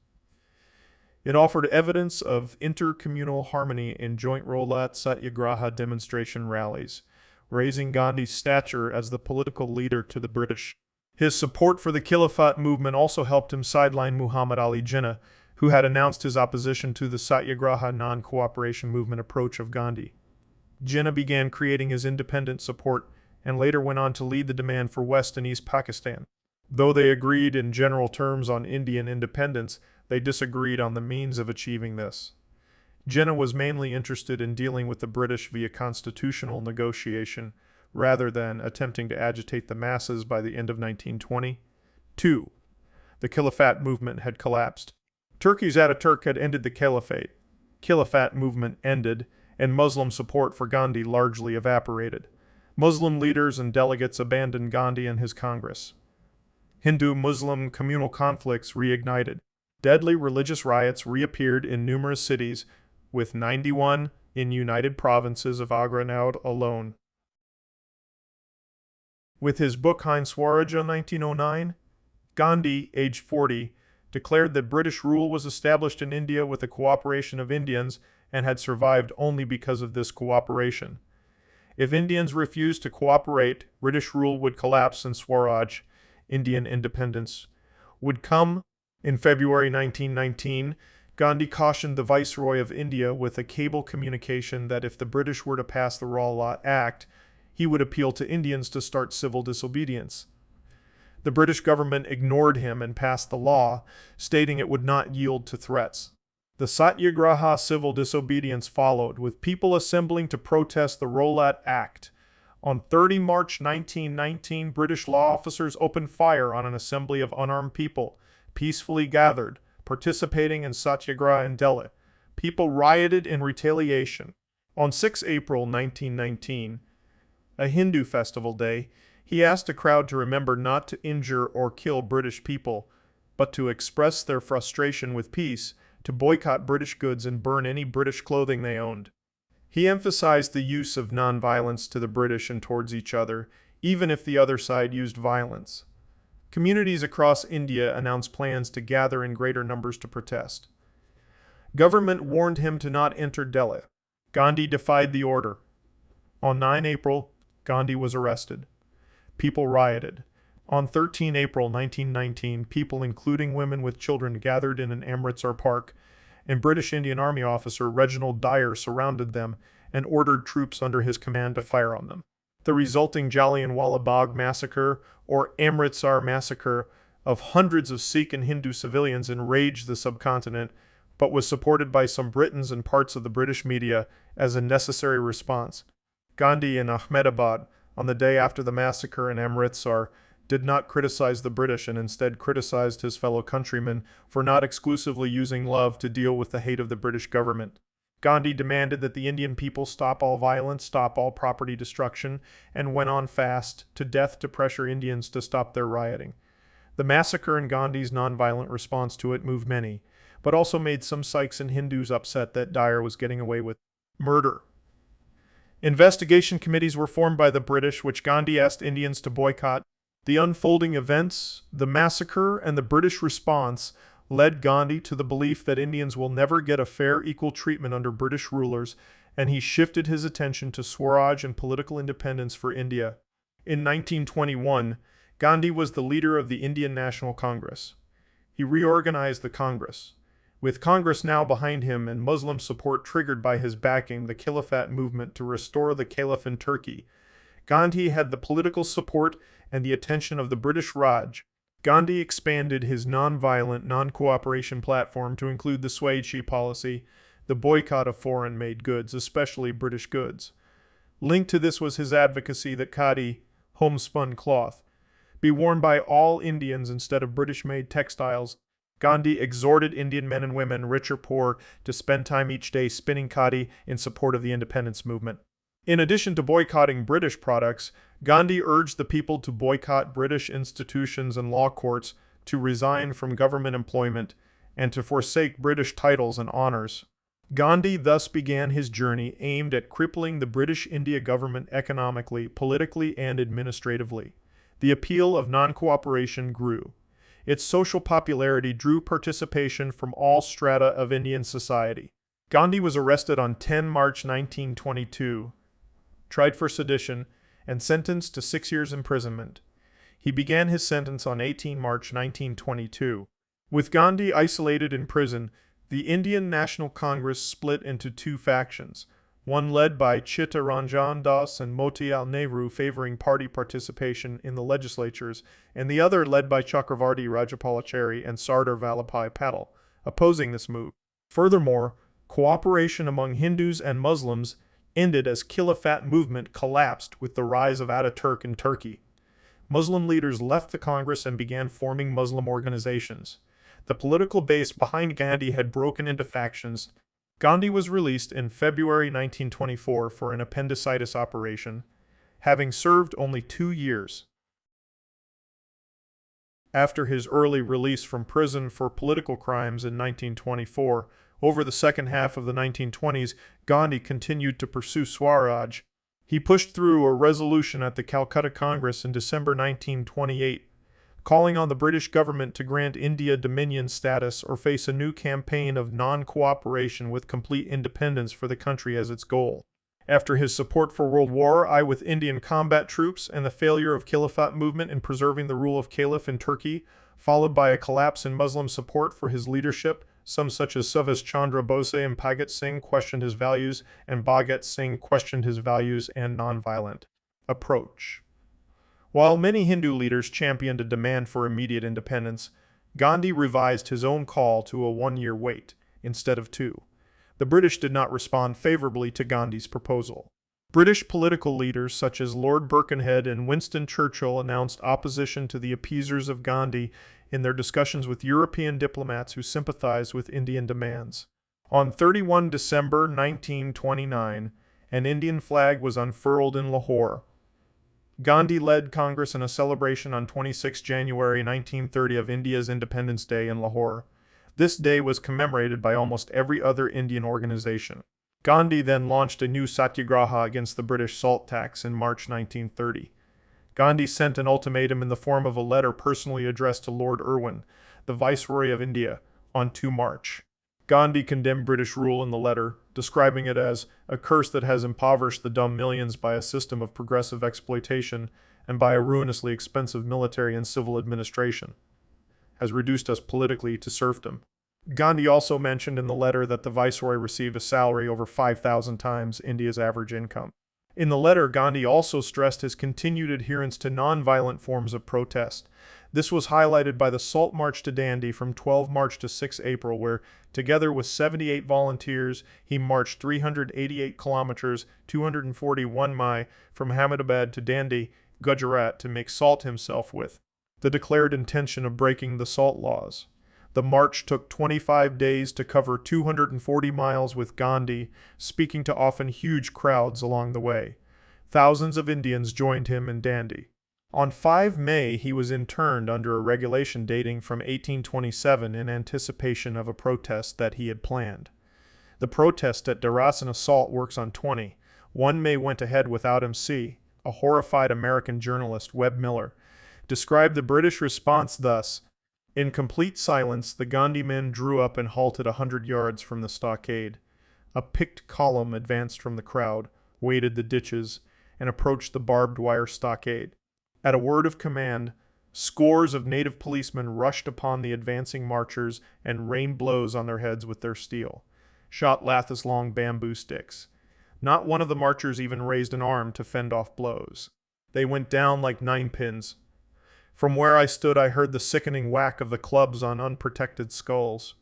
It offered evidence of intercommunal harmony in joint Rowlatt Satyagraha demonstration rallies, raising Gandhi's stature as the political leader to the British. His support for the Khilafat movement also helped him sideline Muhammad Ali Jinnah, who had announced his opposition to the Satyagraha non-cooperation movement approach of Gandhi. Jinnah began creating his independent support and later went on to lead the demand for West and East Pakistan. Though they agreed in general terms on Indian independence, they disagreed on the means of achieving this. Jinnah was mainly interested in dealing with the British via constitutional negotiation, rather than attempting to agitate the masses. By the end of 1920. 2. The Khilafat movement had collapsed. Turkey's Ataturk had ended the Caliphate. Khilafat movement ended, and Muslim support for Gandhi largely evaporated. Muslim leaders and delegates abandoned Gandhi and his Congress. Hindu-Muslim communal conflicts reignited. Deadly religious riots reappeared in numerous cities, with 91 in United Provinces of Agra now alone. With his book Hind Swaraj in 1909, Gandhi, aged 40, declared that British rule was established in India with the cooperation of Indians and had survived only because of this cooperation. If Indians refused to cooperate, British rule would collapse and Swaraj, Indian independence, would come. In February 1919, Gandhi cautioned the Viceroy of India with a cable communication that if the British were to pass the Rowlatt Act, he would appeal to Indians to start civil disobedience. The British government ignored him and passed the law, stating it would not yield to threats. The Satyagraha civil disobedience followed, with people assembling to protest the Rowlatt Act. On 30 March 1919, British law officers opened fire on an assembly of unarmed people, peacefully gathered, participating in Satyagraha in Delhi. People rioted in retaliation. On 6 April 1919, a Hindu festival day, he asked a crowd to remember not to injure or kill British people, but to express their frustration with peace, to boycott British goods and burn any British clothing they owned. He emphasized the use of nonviolence to the British and towards each other, even if the other side used violence. Communities across India announced plans to gather in greater numbers to protest. Government warned him to not enter Delhi. Gandhi defied the order. On 9 April, Gandhi was arrested. People rioted. On 13 April 1919, people including women with children gathered in an Amritsar park, and British Indian Army officer Reginald Dyer surrounded them and ordered troops under his command to fire on them. The resulting Jallianwala Bagh massacre, or Amritsar massacre, of hundreds of Sikh and Hindu civilians enraged the subcontinent, but was supported by some Britons and parts of the British media as a necessary response. Gandhi in Ahmedabad, on the day after the massacre in Amritsar, did not criticize the British and instead criticized his fellow countrymen for not exclusively using love to deal with the hate of the British government. Gandhi demanded that the Indian people stop all violence, stop all property destruction, and went on fast to death to pressure Indians to stop their rioting. The massacre and Gandhi's nonviolent response to it moved many, but also made some Sikhs and Hindus upset that Dyer was getting away with murder. Investigation committees were formed by the British, which Gandhi asked Indians to boycott. The unfolding events, the massacre, and the British response led Gandhi to the belief that Indians will never get a fair, equal treatment under British rulers, and he shifted his attention to Swaraj and political independence for India. In 1921, Gandhi was the leader of the Indian National Congress. He reorganized the Congress. With Congress now behind him and Muslim support triggered by his backing the Khilafat movement to restore the Caliph in Turkey, Gandhi had the political support and the attention of the British Raj. Gandhi expanded his non-violent, non-cooperation platform to include the Swadeshi policy, the boycott of foreign-made goods, especially British goods. Linked to this was his advocacy that khadi, homespun cloth, be worn by all Indians instead of British-made textiles. Gandhi exhorted Indian men and women, rich or poor, to spend time each day spinning khadi in support of the independence movement. In addition to boycotting British products, Gandhi urged the people to boycott British institutions and law courts, to resign from government employment, and to forsake British titles and honors. Gandhi thus began his journey aimed at crippling the British India government economically, politically, and administratively. The appeal of non-cooperation grew. Its social popularity drew participation from all strata of Indian society. Gandhi was arrested on 10 March 1922, tried for sedition, and sentenced to 6 years imprisonment. He began his sentence on 18 March 1922. With Gandhi isolated in prison, the Indian National Congress split into two factions, one led by Chittaranjan Das and Motilal Nehru favoring party participation in the legislatures, and the other led by Chakravarti Rajapalachari and Sardar Vallabhbhai Patel, opposing this move. Furthermore, cooperation among Hindus and Muslims ended as Khilafat movement collapsed with the rise of Ataturk in Turkey. Muslim leaders left the Congress and began forming Muslim organizations. The political base behind Gandhi had broken into factions. Gandhi was released in February 1924 for an appendicitis operation, having served only 2 years. After his early release from prison for political crimes in 1924, over the second half of the 1920s, Gandhi continued to pursue Swaraj. He pushed through a resolution at the Calcutta Congress in December 1928, calling on the British government to grant India Dominion status or face a new campaign of non-cooperation with complete independence for the country as its goal. After his support for World War I with Indian combat troops and the failure of Khilafat movement in preserving the rule of Caliph in Turkey, followed by a collapse in Muslim support for his leadership, some such as Subhash Chandra Bose and Bhagat Singh questioned his values, and Bhagat Singh questioned his values and nonviolent approach. While many Hindu leaders championed a demand for immediate independence, Gandhi revised his own call to a 1-year wait, instead of 2. The British did not respond favorably to Gandhi's proposal. British political leaders such as Lord Birkenhead and Winston Churchill announced opposition to the appeasers of Gandhi in their discussions with European diplomats who sympathized with Indian demands. On 31 December 1929, an Indian flag was unfurled in Lahore. Gandhi led Congress in a celebration on 26 January 1930 of India's Independence Day in Lahore. This day was commemorated by almost every other Indian organization. Gandhi then launched a new Satyagraha against the British salt tax in March 1930. Gandhi sent an ultimatum in the form of a letter personally addressed to Lord Irwin, the Viceroy of India, on 2 March. Gandhi condemned British rule in the letter, describing it as a curse that has impoverished the dumb millions by a system of progressive exploitation and by a ruinously expensive military and civil administration, has reduced us politically to serfdom. Gandhi also mentioned in the letter that the Viceroy received a salary over 5,000 times India's average income. In the letter, Gandhi also stressed his continued adherence to non-violent forms of protest. This was highlighted by the Salt March to Dandi from 12 March to 6 April, where, together with 78 volunteers, he marched 388 kilometers, 241 mi, from Ahmedabad to Dandi. Gujarat, to make salt himself with the declared intention of breaking the salt laws. The march took 25 days to cover 240 miles, with Gandhi speaking to often huge crowds along the way. Thousands of Indians joined him in Dandi. On 5 May, he was interned under a regulation dating from 1827 in anticipation of a protest that he had planned. The protest at Darasana Salt Works on 1 May went ahead without him. A horrified American journalist, Webb Miller, described the British response thus: "In complete silence, the Gandhi men drew up and halted 100 yards from the stockade. A picked column advanced from the crowd, waded the ditches, and approached the barbed wire stockade. At a word of command, scores of native policemen rushed upon the advancing marchers and rained blows on their heads with their steel, shot lathis-long bamboo sticks. Not one of the marchers even raised an arm to fend off blows. They went down like ninepins. From where I stood, I heard the sickening whack of the clubs on unprotected skulls.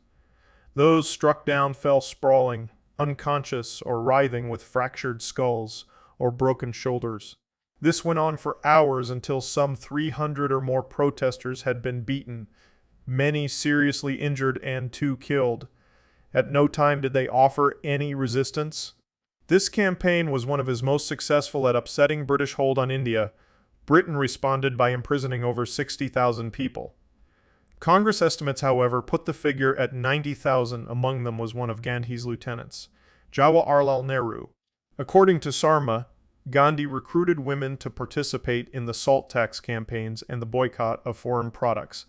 Those struck down fell sprawling, unconscious or writhing with fractured skulls or broken shoulders. This went on for hours until some 300 or more protesters had been beaten, many seriously injured and 2 killed. At no time did they offer any resistance." This campaign was one of his most successful at upsetting British hold on India. Britain responded by imprisoning over 60,000 people. Congress estimates, however, put the figure at 90,000. Among them was one of Gandhi's lieutenants, Jawaharlal Nehru. According to Sarma, Gandhi recruited women to participate in the salt tax campaigns and the boycott of foreign products,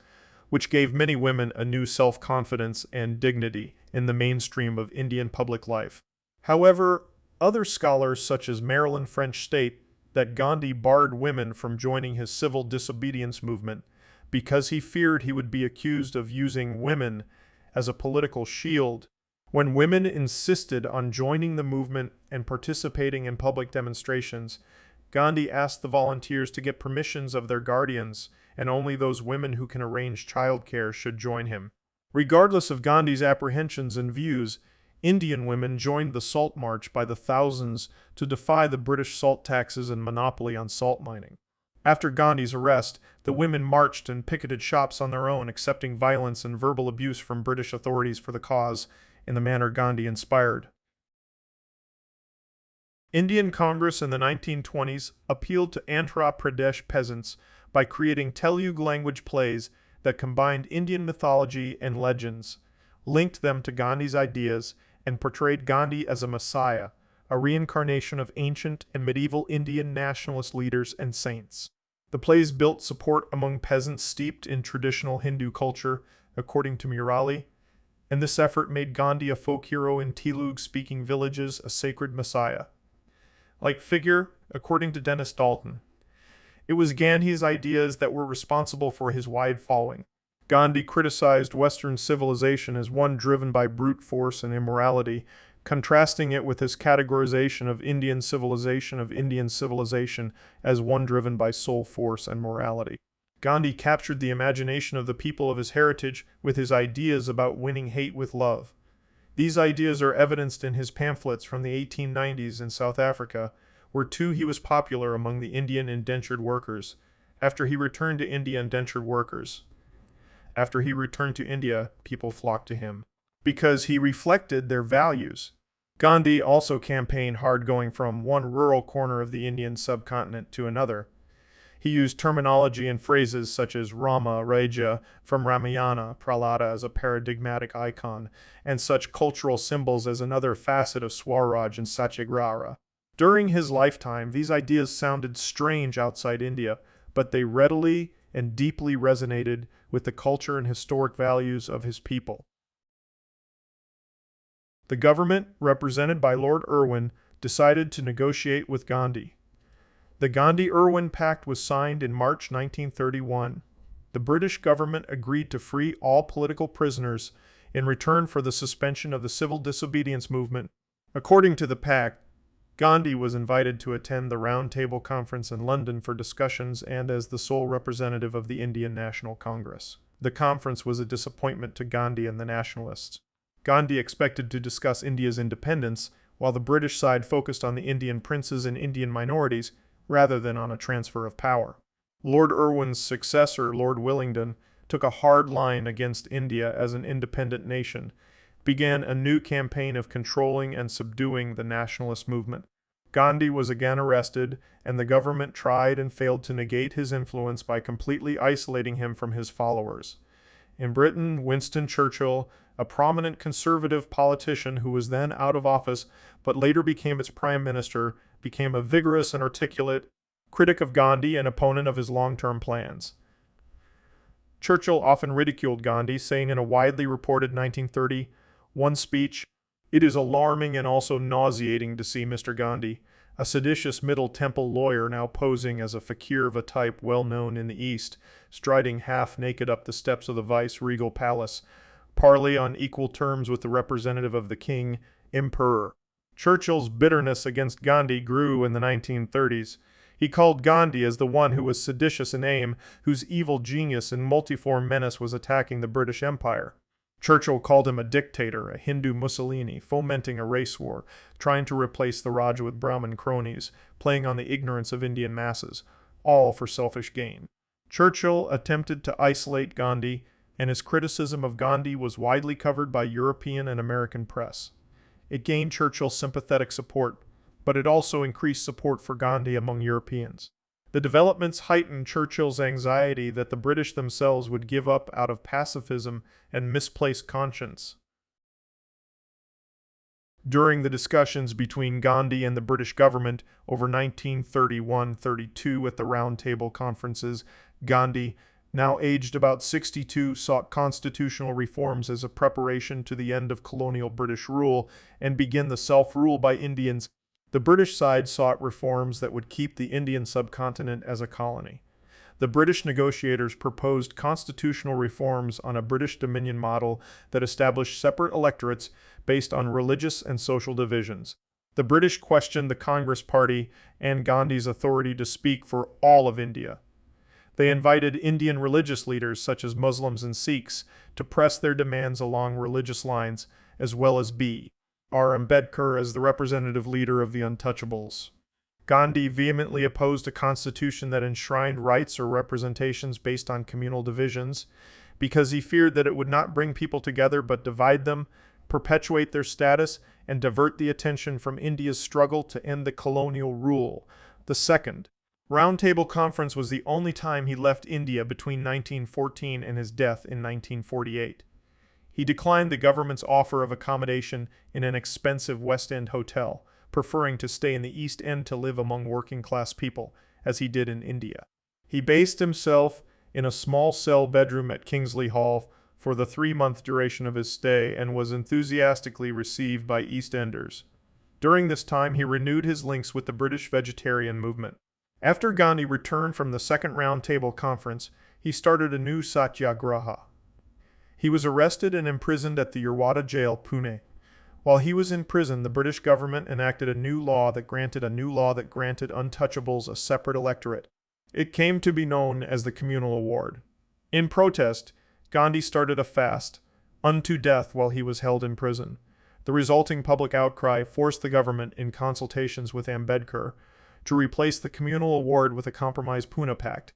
which gave many women a new self-confidence and dignity in the mainstream of Indian public life. However, other scholars such as Marilyn French state that Gandhi barred women from joining his civil disobedience movement because he feared he would be accused of using women as a political shield. When women insisted on joining the movement and participating in public demonstrations, Gandhi asked the volunteers to get permissions of their guardians, and only those women who can arrange childcare should join him. Regardless of Gandhi's apprehensions and views, Indian women joined the Salt March by the thousands to defy the British salt taxes and monopoly on salt mining. After Gandhi's arrest, the women marched and picketed shops on their own, accepting violence and verbal abuse from British authorities for the cause in the manner Gandhi inspired. Indian Congress in the 1920s appealed to Andhra Pradesh peasants by creating Telugu language plays that combined Indian mythology and legends, linked them to Gandhi's ideas, and portrayed Gandhi as a messiah, a reincarnation of ancient and medieval Indian nationalist leaders and saints. The plays built support among peasants steeped in traditional Hindu culture, according to Murali, and this effort made Gandhi a folk hero in Telugu-speaking villages, a sacred messiah-like figure, according to Dennis Dalton. It was Gandhi's ideas that were responsible for his wide following. Gandhi criticized Western civilization as one driven by brute force and immorality, contrasting it with his categorization of Indian civilization as one driven by soul force and morality. Gandhi captured the imagination of the people of his heritage with his ideas about winning hate with love. These ideas are evidenced in his pamphlets from the 1890s in South Africa, where too he was popular among the Indian indentured workers. After he returned to India, people flocked to him because he reflected their values. Gandhi also campaigned hard, going from one rural corner of the Indian subcontinent to another. He used terminology and phrases such as Rama, Raja from Ramayana, Prahlada as a paradigmatic icon, and such cultural symbols as another facet of Swaraj and Satyagraha. During his lifetime, these ideas sounded strange outside India, but they readily and deeply resonated with the culture and historic values of his people. The government, represented by Lord Irwin, decided to negotiate with Gandhi. The Gandhi-Irwin Pact was signed in March 1931. The British government agreed to free all political prisoners in return for the suspension of the civil disobedience movement. According to the pact, Gandhi was invited to attend the Round Table Conference in London for discussions and as the sole representative of the Indian National Congress. The conference was a disappointment to Gandhi and the nationalists. Gandhi expected to discuss India's independence, while the British side focused on the Indian princes and Indian minorities, rather than on a transfer of power. Lord Irwin's successor, Lord Willingdon, took a hard line against India as an independent nation, began a new campaign of controlling and subduing the nationalist movement. Gandhi was again arrested, and the government tried and failed to negate his influence by completely isolating him from his followers. In Britain, Winston Churchill, a prominent conservative politician who was then out of office but later became its prime minister, became a vigorous and articulate critic of Gandhi and opponent of his long-term plans. Churchill often ridiculed Gandhi, saying in a widely reported 1931 speech, "It is alarming and also nauseating to see Mr. Gandhi, a seditious Middle Temple lawyer now posing as a fakir of a type well known in the East, striding half-naked up the steps of the vice-regal palace, parley on equal terms with the representative of the king, emperor." Churchill's bitterness against Gandhi grew in the 1930s. He called Gandhi as the one who was seditious in aim, whose evil genius and multiform menace was attacking the British Empire. Churchill called him a dictator, a Hindu Mussolini, fomenting a race war, trying to replace the Raj with Brahmin cronies, playing on the ignorance of Indian masses, all for selfish gain. Churchill attempted to isolate Gandhi, and his criticism of Gandhi was widely covered by European and American press. It gained Churchill's sympathetic support, but it also increased support for Gandhi among Europeans. The developments heightened Churchill's anxiety that the British themselves would give up out of pacifism and misplaced conscience. During the discussions between Gandhi and the British government over 1931-32 at the Round Table conferences, Gandhi, now aged about 62, sought constitutional reforms as a preparation to the end of colonial British rule and begin the self-rule by Indians. The British side sought reforms that would keep the Indian subcontinent as a colony. The British negotiators proposed constitutional reforms on a British Dominion model that established separate electorates based on religious and social divisions. The British questioned the Congress Party and Gandhi's authority to speak for all of India. They invited Indian religious leaders such as Muslims and Sikhs to press their demands along religious lines, as well as B.R. Ambedkar as the representative leader of the Untouchables. Gandhi vehemently opposed a constitution that enshrined rights or representations based on communal divisions, because he feared that it would not bring people together but divide them, perpetuate their status, and divert the attention from India's struggle to end the colonial rule. The Second Round Table Conference was the only time he left India between 1914 and his death in 1948. He declined the government's offer of accommodation in an expensive West End hotel, preferring to stay in the East End to live among working-class people, as he did in India. He based himself in a small cell bedroom at Kingsley Hall for the 3-month duration of his stay and was enthusiastically received by East Enders. During this time, he renewed his links with the British vegetarian movement. After Gandhi returned from the Second Round Table Conference, he started a new Satyagraha. He was arrested and imprisoned at the Yerwada jail, Pune. While he was in prison, the British government enacted a new law that granted untouchables a separate electorate. It came to be known as the Communal Award. In protest, Gandhi started a fast, unto death, while he was held in prison. The resulting public outcry forced the government, in consultations with Ambedkar, to replace the Communal Award with a compromise Pune Pact.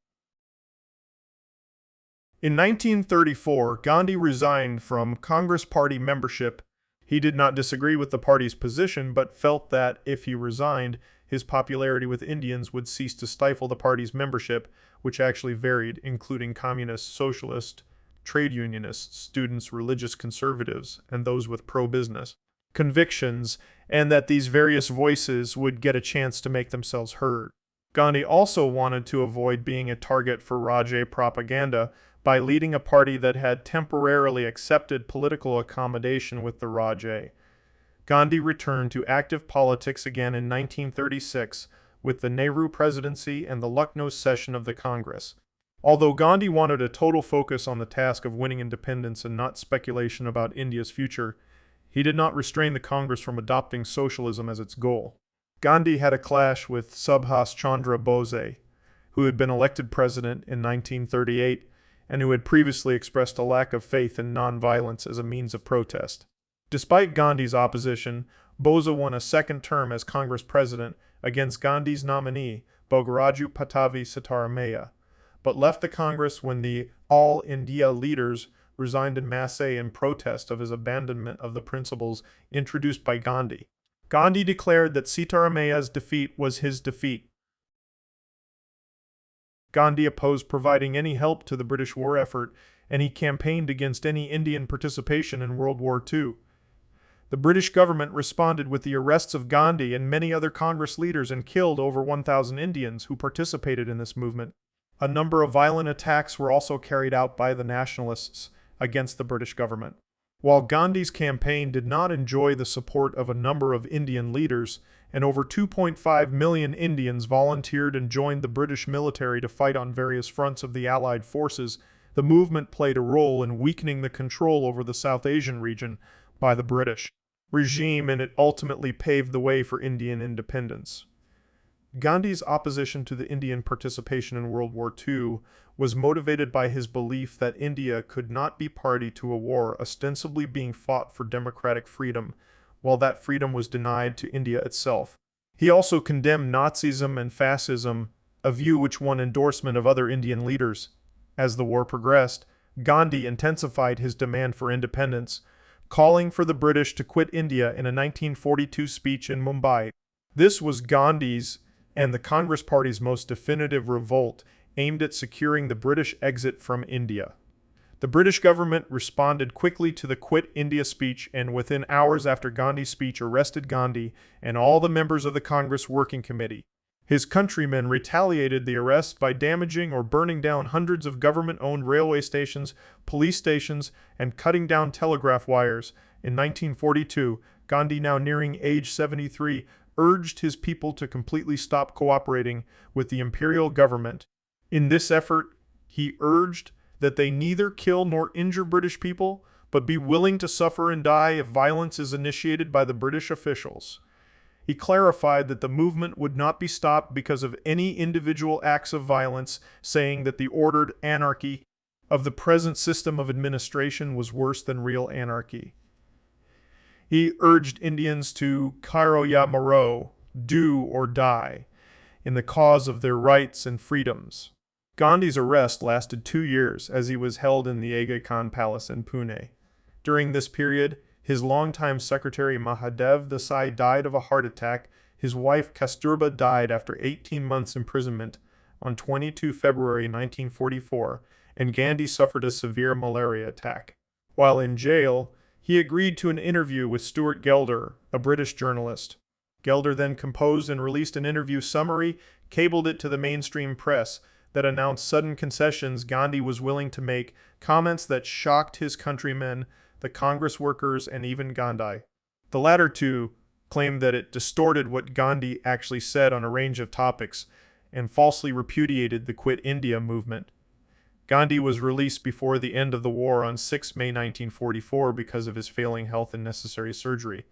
In 1934, Gandhi resigned from Congress Party membership. He did not disagree with the party's position, but felt that if he resigned, his popularity with Indians would cease to stifle the party's membership, which actually varied, including communists, socialists, trade unionists, students, religious conservatives, and those with pro-business convictions, and that these various voices would get a chance to make themselves heard. Gandhi also wanted to avoid being a target for Rajah propaganda by leading a party that had temporarily accepted political accommodation with the Rajah. Gandhi returned to active politics again in 1936 with the Nehru presidency and the Lucknow session of the Congress. Although Gandhi wanted a total focus on the task of winning independence and not speculation about India's future, he did not restrain the Congress from adopting socialism as its goal. Gandhi had a clash with Subhas Chandra Bose, who had been elected president in 1938 and who had previously expressed a lack of faith in nonviolence as a means of protest. Despite Gandhi's opposition, Bose won a second term as Congress president against Gandhi's nominee, Bogaraju Patavi Sitaramaya, but left the Congress when the All India leaders resigned en masse in protest of his abandonment of the principles introduced by Gandhi. Gandhi declared that Sitaramaya's defeat was his defeat. Gandhi opposed providing any help to the British war effort, and he campaigned against any Indian participation in World War II. The British government responded with the arrests of Gandhi and many other Congress leaders and killed over 1,000 Indians who participated in this movement. A number of violent attacks were also carried out by the nationalists against the British government. While Gandhi's campaign did not enjoy the support of a number of Indian leaders, and over 2.5 million Indians volunteered and joined the British military to fight on various fronts of the Allied forces, the movement played a role in weakening the control over the South Asian region by the British regime, and it ultimately paved the way for Indian independence. Gandhi's opposition to the Indian participation in World War II was motivated by his belief that India could not be party to a war ostensibly being fought for democratic freedom, while that freedom was denied to India itself. He also condemned Nazism and fascism, a view which won endorsement of other Indian leaders. As the war progressed, Gandhi intensified his demand for independence, calling for the British to quit India in a 1942 speech in Mumbai. This was Gandhi's and the Congress Party's most definitive revolt, aimed at securing the British exit from India. The British government responded quickly to the Quit India speech, and within hours after Gandhi's speech arrested Gandhi and all the members of the Congress Working Committee. His countrymen retaliated the arrest by damaging or burning down hundreds of government-owned railway stations, police stations, and cutting down telegraph wires. In 1942, Gandhi, now nearing age 73, urged his people to completely stop cooperating with the imperial government. In this effort, he urged that they neither kill nor injure British people, but be willing to suffer and die if violence is initiated by the British officials. He clarified that the movement would not be stopped because of any individual acts of violence, saying that the ordered anarchy of the present system of administration was worse than real anarchy. He urged Indians to karo ya maro, do or die, in the cause of their rights and freedoms. Gandhi's arrest lasted 2 years as he was held in the Aga Khan Palace in Pune. During this period, his longtime secretary Mahadev Desai died of a heart attack. His wife Kasturba died after 18 months' imprisonment on 22 February 1944, and Gandhi suffered a severe malaria attack. While in jail, he agreed to an interview with Stuart Gelder, a British journalist. Gelder then composed and released an interview summary, cabled it to the mainstream press, that announced sudden concessions Gandhi was willing to make, comments that shocked his countrymen, the Congress workers, and even Gandhi. The latter two claimed that it distorted what Gandhi actually said on a range of topics and falsely repudiated the Quit India movement. Gandhi was released before the end of the war on 6 May 1944 because of his failing health and necessary surgery.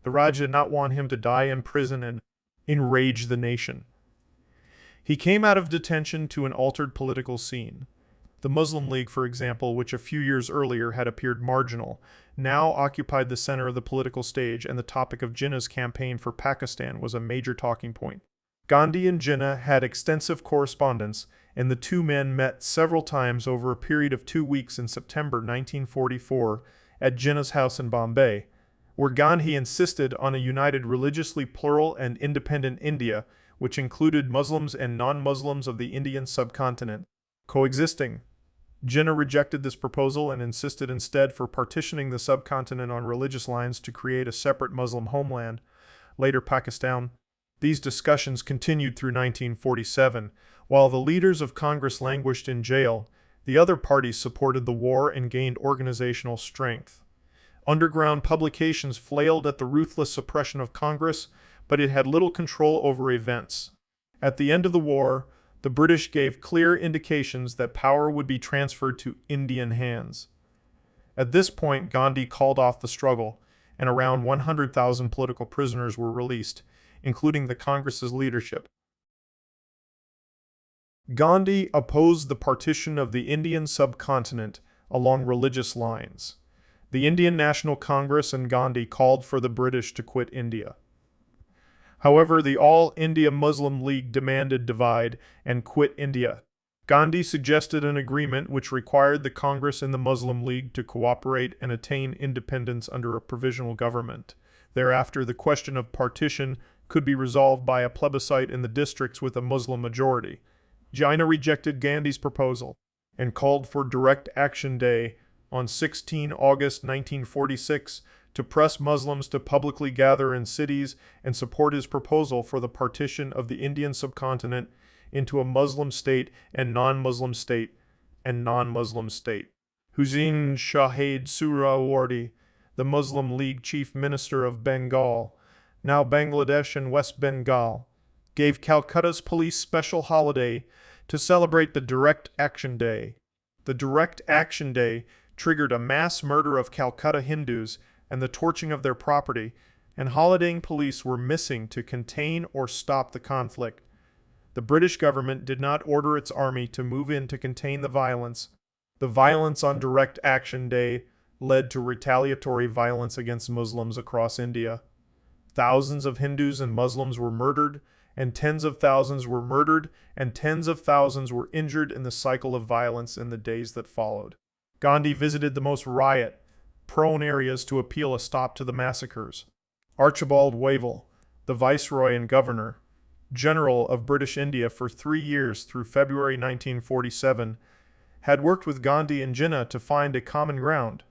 The Raj did not want him to die in prison and enrage the nation. He came out of detention to an altered political scene. The Muslim League, for example, which a few years earlier had appeared marginal, now occupied the center of the political stage, and the topic of Jinnah's campaign for Pakistan was a major talking point. Gandhi and Jinnah had extensive correspondence, and the two men met several times over a period of 2 weeks in September 1944 at Jinnah's house in Bombay, where Gandhi insisted on a united, religiously plural and independent India, which included Muslims and non-Muslims of the Indian subcontinent coexisting. Jinnah rejected this proposal and insisted instead for partitioning the subcontinent on religious lines to create a separate Muslim homeland, later Pakistan. These discussions continued through 1947. While the leaders of Congress languished in jail, the other parties supported the war and gained organizational strength. Underground publications flailed at the ruthless suppression of Congress, but it had little control over events. At the end of the war, the British gave clear indications that power would be transferred to Indian hands. At this point, Gandhi called off the struggle, and around 100,000 political prisoners were released, including the Congress's leadership. Gandhi opposed the partition of the Indian subcontinent along religious lines. The Indian National Congress and Gandhi called for the British to quit India. However, the All India Muslim League demanded divide and quit India. Gandhi suggested an agreement which required the Congress and the Muslim League to cooperate and attain independence under a provisional government. Thereafter, the question of partition could be resolved by a plebiscite in the districts with a Muslim majority. Jinnah rejected Gandhi's proposal and called for Direct Action Day on 16 August 1946 to press Muslims to publicly gather in cities and support his proposal for the partition of the Indian subcontinent into a Muslim state and non-Muslim state Hussein Shahid Suhrawardi, the Muslim League chief minister of Bengal, now Bangladesh and West Bengal, gave Calcutta's police special holiday to celebrate the Direct Action Day. The Direct Action Day triggered a mass murder of Calcutta Hindus and the torching of their property, and holidaying police were missing to contain or stop the conflict. The British government did not order its army to move in to contain the violence. The violence on Direct Action Day led to retaliatory violence against Muslims across India. Thousands of Hindus and Muslims were murdered, and tens of thousands were injured in the cycle of violence in the days that followed. Gandhi visited the most riot-prone areas to appeal a stop to the massacres. Archibald Wavell, the Viceroy and Governor General of British India for 3 years through February 1947, had worked with Gandhi and Jinnah to find a common ground,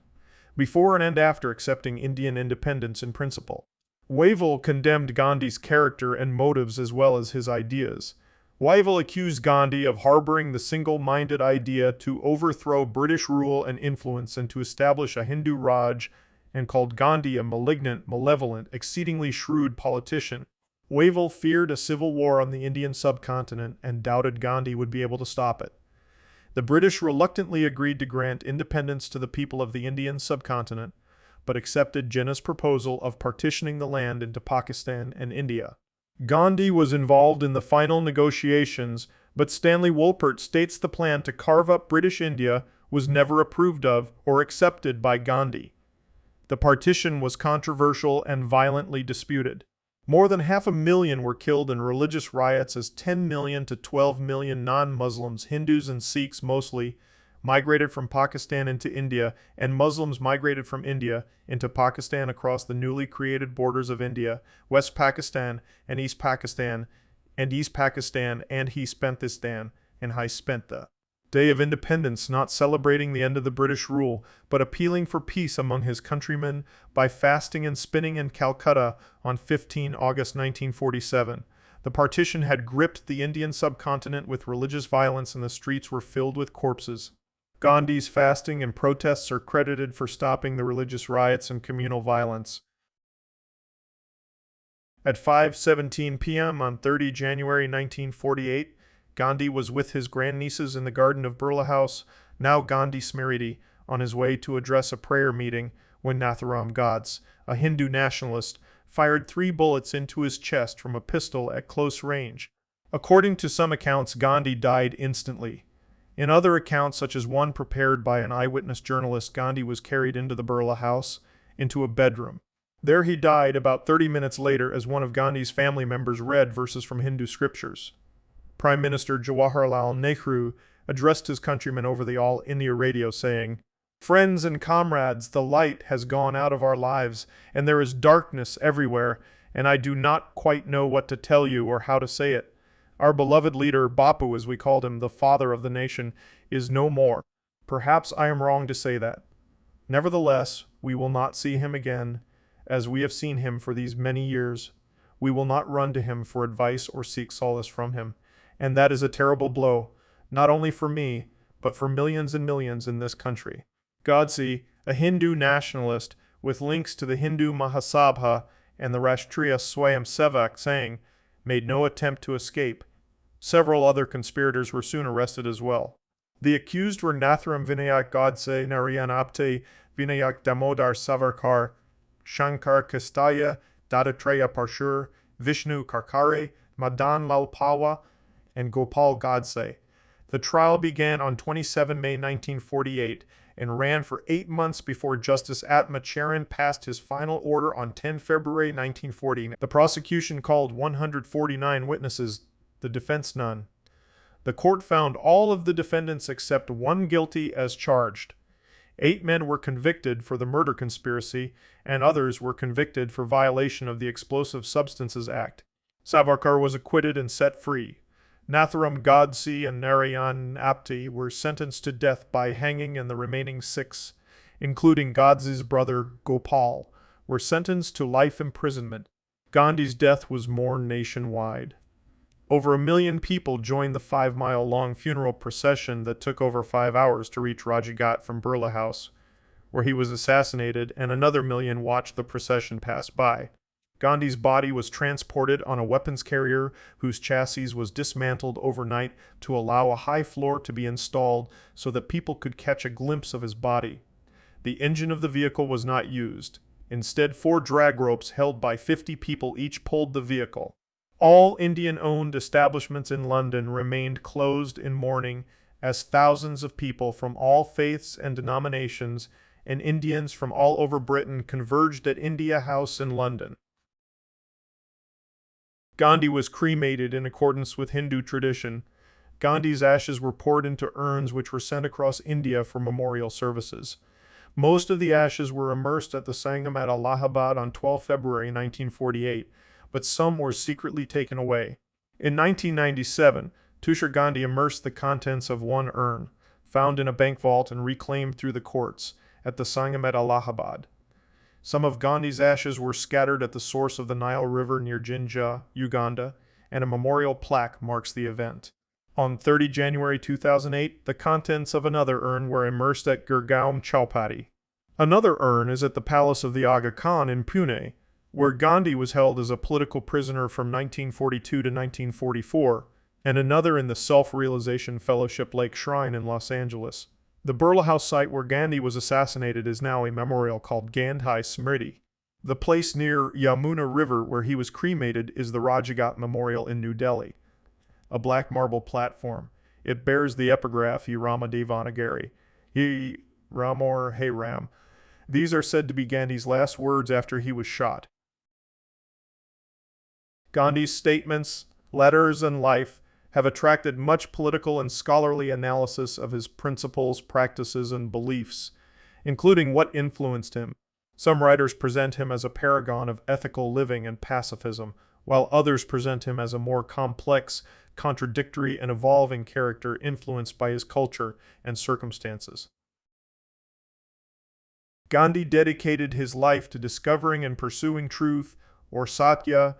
before and after accepting Indian independence in principle. Wavell condemned Gandhi's character and motives as well as his ideas. Wavell accused Gandhi of harboring the single-minded idea to overthrow British rule and influence and to establish a Hindu Raj, and called Gandhi a malignant, malevolent, exceedingly shrewd politician. Wavell feared a civil war on the Indian subcontinent and doubted Gandhi would be able to stop it. The British reluctantly agreed to grant independence to the people of the Indian subcontinent, but accepted Jinnah's proposal of partitioning the land into Pakistan and India. Gandhi was involved in the final negotiations, but Stanley Wolpert states the plan to carve up British India was never approved of or accepted by Gandhi. The partition was controversial and violently disputed. More than 500,000 were killed in religious riots as 10 million to 12 million non-Muslims, Hindus and Sikhs mostly, migrated from Pakistan into India, and Muslims migrated from India into Pakistan across the newly created borders of India, West Pakistan, and East Pakistan, and he spent this dan, and I spent the Day of Independence not celebrating the end of the British rule, but appealing for peace among his countrymen by fasting and spinning in Calcutta on 15 August 1947. The partition had gripped the Indian subcontinent with religious violence and the streets were filled with corpses. Gandhi's fasting and protests are credited for stopping the religious riots and communal violence. At 5:17 p.m. on 30 January 1948, Gandhi was with his grandnieces in the garden of Birla House, now Gandhi Smriti, on his way to address a prayer meeting when Nathuram Godse, a Hindu nationalist, fired 3 bullets into his chest from a pistol at close range. According to some accounts, Gandhi died instantly. In other accounts, such as one prepared by an eyewitness journalist, Gandhi was carried into the Birla House, into a bedroom. There he died about 30 minutes later as one of Gandhi's family members read verses from Hindu scriptures. Prime Minister Jawaharlal Nehru addressed his countrymen over the All India radio saying, "Friends and comrades, the light has gone out of our lives, and there is darkness everywhere, and I do not quite know what to tell you or how to say it. Our beloved leader, Bapu as we called him, the father of the nation, is no more. Perhaps I am wrong to say that. Nevertheless, we will not see him again, as we have seen him for these many years. We will not run to him for advice or seek solace from him. And that is a terrible blow, not only for me, but for millions and millions in this country." Godse, a Hindu nationalist with links to the Hindu Mahasabha and the Rashtriya Swayamsevak Sangh, made no attempt to escape. Several other conspirators were soon arrested as well. The accused were Nathuram Vinayak Godse, Narayan Apte, Vinayak Damodar Savarkar, Shankar Kastaya, Dattatreya Parshur, Vishnu Karkare, Madan Lal Pawa, and Gopal Godse. The trial began on 27 May 1948, and ran for 8 months before Justice Atma Charan passed his final order on 10 February 1940. The prosecution called 149 witnesses, the defense none. The court found all of the defendants except one guilty as charged. 8 men were convicted for the murder conspiracy, and others were convicted for violation of the Explosive Substances Act. Savarkar was acquitted and set free. Natharam Godse and Narayan Apte were sentenced to death by hanging, and the remaining 6, including Godse's brother Gopal, were sentenced to life imprisonment. Gandhi's death was mourned nationwide. Over 1 million people joined the 5-mile-long funeral procession that took over 5 hours to reach Rajghat from Birla House, where he was assassinated, and another 1 million watched the procession pass by. Gandhi's body was transported on a weapons carrier whose chassis was dismantled overnight to allow a high floor to be installed so that people could catch a glimpse of his body. The engine of the vehicle was not used. Instead, 4 drag ropes held by 50 people each pulled the vehicle. All Indian-owned establishments in London remained closed in mourning as thousands of people from all faiths and denominations and Indians from all over Britain converged at India House in London. Gandhi was cremated in accordance with Hindu tradition. Gandhi's ashes were poured into urns which were sent across India for memorial services. Most of the ashes were immersed at the Sangam at Allahabad on 12 February 1948, but some were secretly taken away. In 1997, Tushar Gandhi immersed the contents of one urn, found in a bank vault and reclaimed through the courts, at the Sangam at Allahabad. Some of Gandhi's ashes were scattered at the source of the Nile River near Jinja, Uganda, and a memorial plaque marks the event. On 30 January 2008, the contents of another urn were immersed at Gurgaon Chowpatty. Another urn is at the Palace of the Aga Khan in Pune, where Gandhi was held as a political prisoner from 1942 to 1944, and another in the Self-Realization Fellowship Lake Shrine in Los Angeles. The Birla House site where Gandhi was assassinated is now a memorial called Gandhi Smriti. The place near Yamuna River where he was cremated is the Rajghat Memorial in New Delhi, a black marble platform. It bears the epigraph He Rama Devanagari, He Ramor Hey Ram. These are said to be Gandhi's last words after he was shot. Gandhi's statements, letters, and life have attracted much political and scholarly analysis of his principles, practices, and beliefs, including what influenced him. Some writers present him as a paragon of ethical living and pacifism, while others present him as a more complex, contradictory, and evolving character influenced by his culture and circumstances. Gandhi dedicated his life to discovering and pursuing truth, or Satya,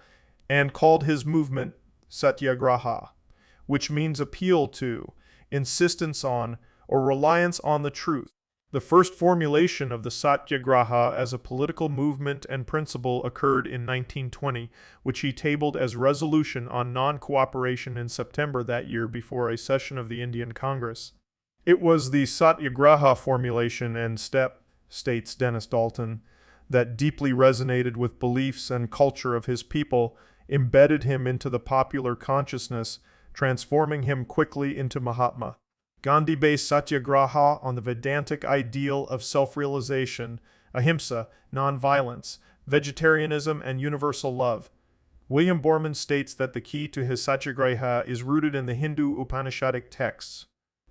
and called his movement Satyagraha, which means appeal to, insistence on, or reliance on the truth. The first formulation of the Satyagraha as a political movement and principle occurred in 1920, which he tabled as resolution on non-cooperation in September that year before a session of the Indian Congress. It was the Satyagraha formulation and step, states Dennis Dalton, that deeply resonated with beliefs and culture of his people, embedded him into the popular consciousness, transforming him quickly into Mahatma. Gandhi based Satyagraha on the Vedantic ideal of self-realization, ahimsa, nonviolence, vegetarianism, and universal love. William Borman states that the key to his Satyagraha is rooted in the Hindu Upanishadic texts.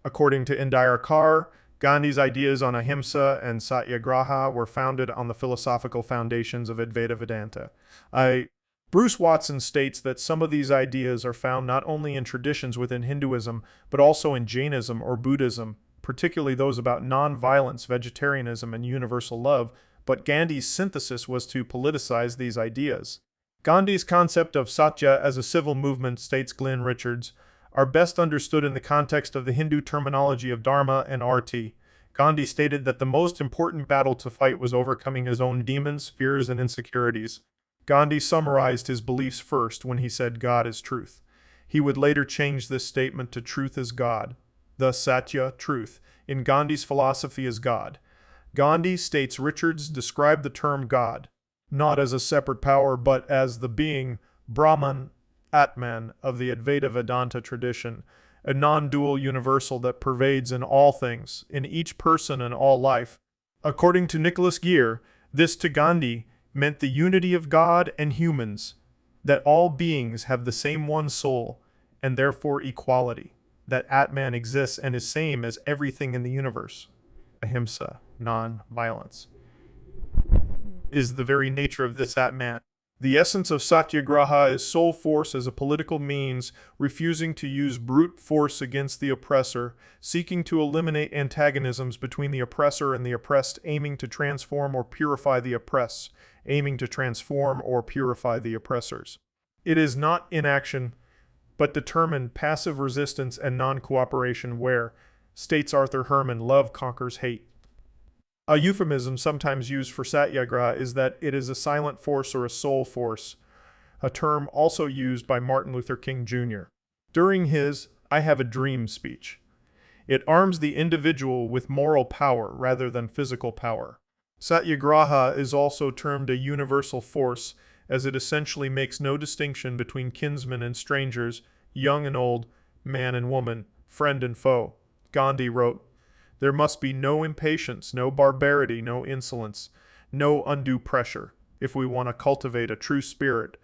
According to Indira Kar, Gandhi's ideas on ahimsa and Satyagraha were founded on the philosophical foundations of Advaita Vedanta. Bruce Watson states that some of these ideas are found not only in traditions within Hinduism, but also in Jainism or Buddhism, particularly those about non-violence, vegetarianism, and universal love, but Gandhi's synthesis was to politicize these ideas. Gandhi's concept of Satya as a civil movement, states Glenn Richards, are best understood in the context of the Hindu terminology of Dharma and Arti. Gandhi stated that the most important battle to fight was overcoming his own demons, fears, and insecurities. Gandhi summarized his beliefs first when he said God is truth. He would later change this statement to truth is God. Thus Satya, truth, in Gandhi's philosophy is God. Gandhi, states Richards, described the term God, not as a separate power but as the being, Brahman, Atman, of the Advaita Vedanta tradition, a non-dual universal that pervades in all things, in each person and all life. According to Nicholas Gear, this to Gandhi meant the unity of God and humans, that all beings have the same one soul, and therefore equality, that Atman exists and is same as everything in the universe. Ahimsa, non-violence, is the very nature of this Atman. The essence of Satyagraha is soul force as a political means, refusing to use brute force against the oppressor, seeking to eliminate antagonisms between the oppressor and the oppressed, aiming to transform or purify the oppressed, aiming to transform or purify the oppressors. It is not inaction, but determined passive resistance and non-cooperation where, states Arthur Herman, love conquers hate. A euphemism sometimes used for Satyagraha is that it is a silent force or a soul force, a term also used by Martin Luther King Jr. during his "I Have a Dream" speech. It arms the individual with moral power rather than physical power. Satyagraha is also termed a universal force, as it essentially makes no distinction between kinsmen and strangers, young and old, man and woman, friend and foe. Gandhi wrote, "There must be no impatience, no barbarity, no insolence, no undue pressure, if we want to cultivate a true spirit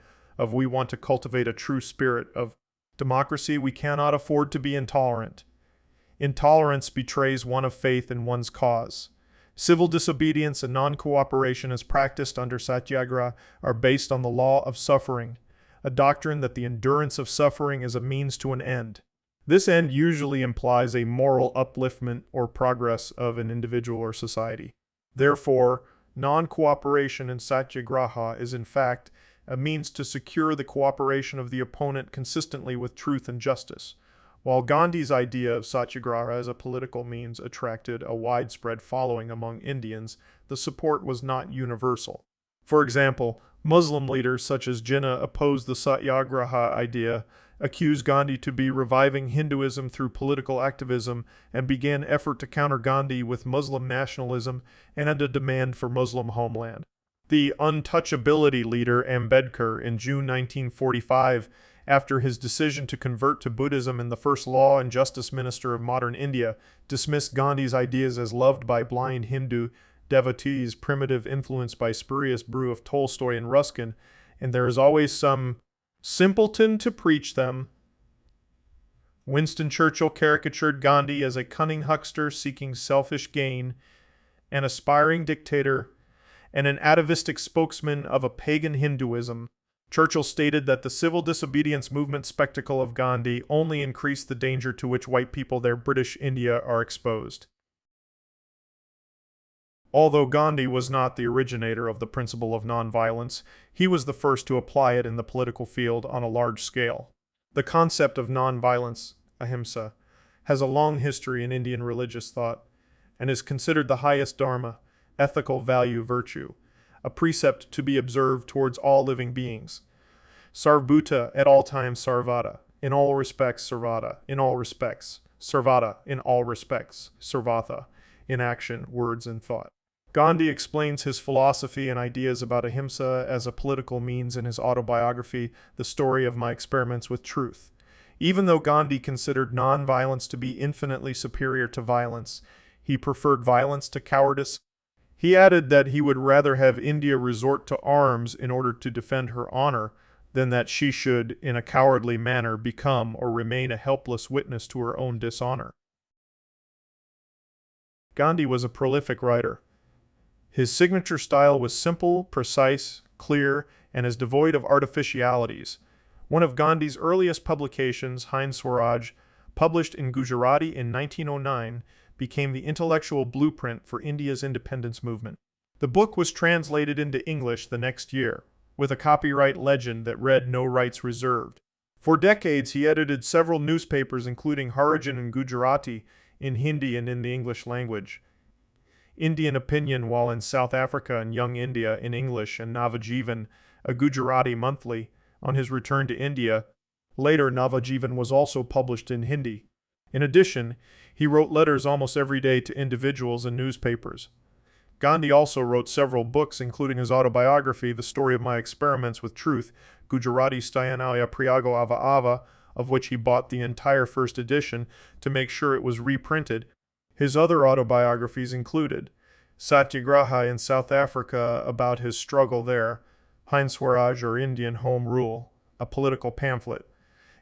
of democracy. We cannot afford to be intolerant. Intolerance betrays one of faith in one's cause. Civil disobedience and non-cooperation as practiced under Satyagraha are based on the law of suffering, a doctrine that the endurance of suffering is a means to an end. This end usually implies a moral upliftment or progress of an individual or society. Therefore, non-cooperation in Satyagraha is in fact a means to secure the cooperation of the opponent consistently with truth and justice. While Gandhi's idea of Satyagraha as a political means attracted a widespread following among Indians, the support was not universal. For example, Muslim leaders such as Jinnah opposed the Satyagraha idea, accused Gandhi to be reviving Hinduism through political activism, and began effort to counter Gandhi with Muslim nationalism and a demand for Muslim homeland. The untouchability leader Ambedkar in June 1945, after his decision to convert to Buddhism and the first law and justice minister of modern India, dismissed Gandhi's ideas as loved by blind Hindu devotees, primitive, influenced by spurious brew of Tolstoy and Ruskin, and there is always some simpleton to preach them. Winston Churchill caricatured Gandhi as a cunning huckster seeking selfish gain, an aspiring dictator, and an atavistic spokesman of a pagan Hinduism. Churchill stated that the civil disobedience movement spectacle of Gandhi only increased the danger to which white people their British India are exposed. Although Gandhi was not the originator of the principle of nonviolence, he was the first to apply it in the political field on a large scale. The concept of nonviolence, ahimsa, has a long history in Indian religious thought and is considered the highest dharma, ethical value virtue, a precept to be observed towards all living beings. Sarvbhuta at all times sarvata, in all respects sarvata, in all respects, sarvata, in all respects, sarvatha, in action, words, and thought. Gandhi explains his philosophy and ideas about ahimsa as a political means in his autobiography, The Story of My Experiments with Truth. Even though Gandhi considered non-violence to be infinitely superior to violence, he preferred violence to cowardice. He added that he would rather have India resort to arms in order to defend her honor than that she should, in a cowardly manner, become or remain a helpless witness to her own dishonor. Gandhi was a prolific writer. His signature style was simple, precise, clear, and as devoid of artificialities. One of Gandhi's earliest publications, Hind Swaraj, published in Gujarati in 1909, became the intellectual blueprint for India's independence movement. The book was translated into English the next year, with a copyright legend that read "No rights reserved." For decades, he edited several newspapers, including Harijan in Gujarati, in Hindi, and in the English language. Indian Opinion while in South Africa, and Young India in English, and Navajivan, a Gujarati monthly, on his return to India. Later, Navajivan was also published in Hindi. In addition, he wrote letters almost every day to individuals and newspapers. Gandhi also wrote several books, including his autobiography, The Story of My Experiments with Truth, Gujarati Styanaya Priyago Ava Ava, of which he bought the entire first edition to make sure it was reprinted. His other autobiographies included Satyagraha in South Africa, about his struggle there, Hind Swaraj or Indian Home Rule, a political pamphlet,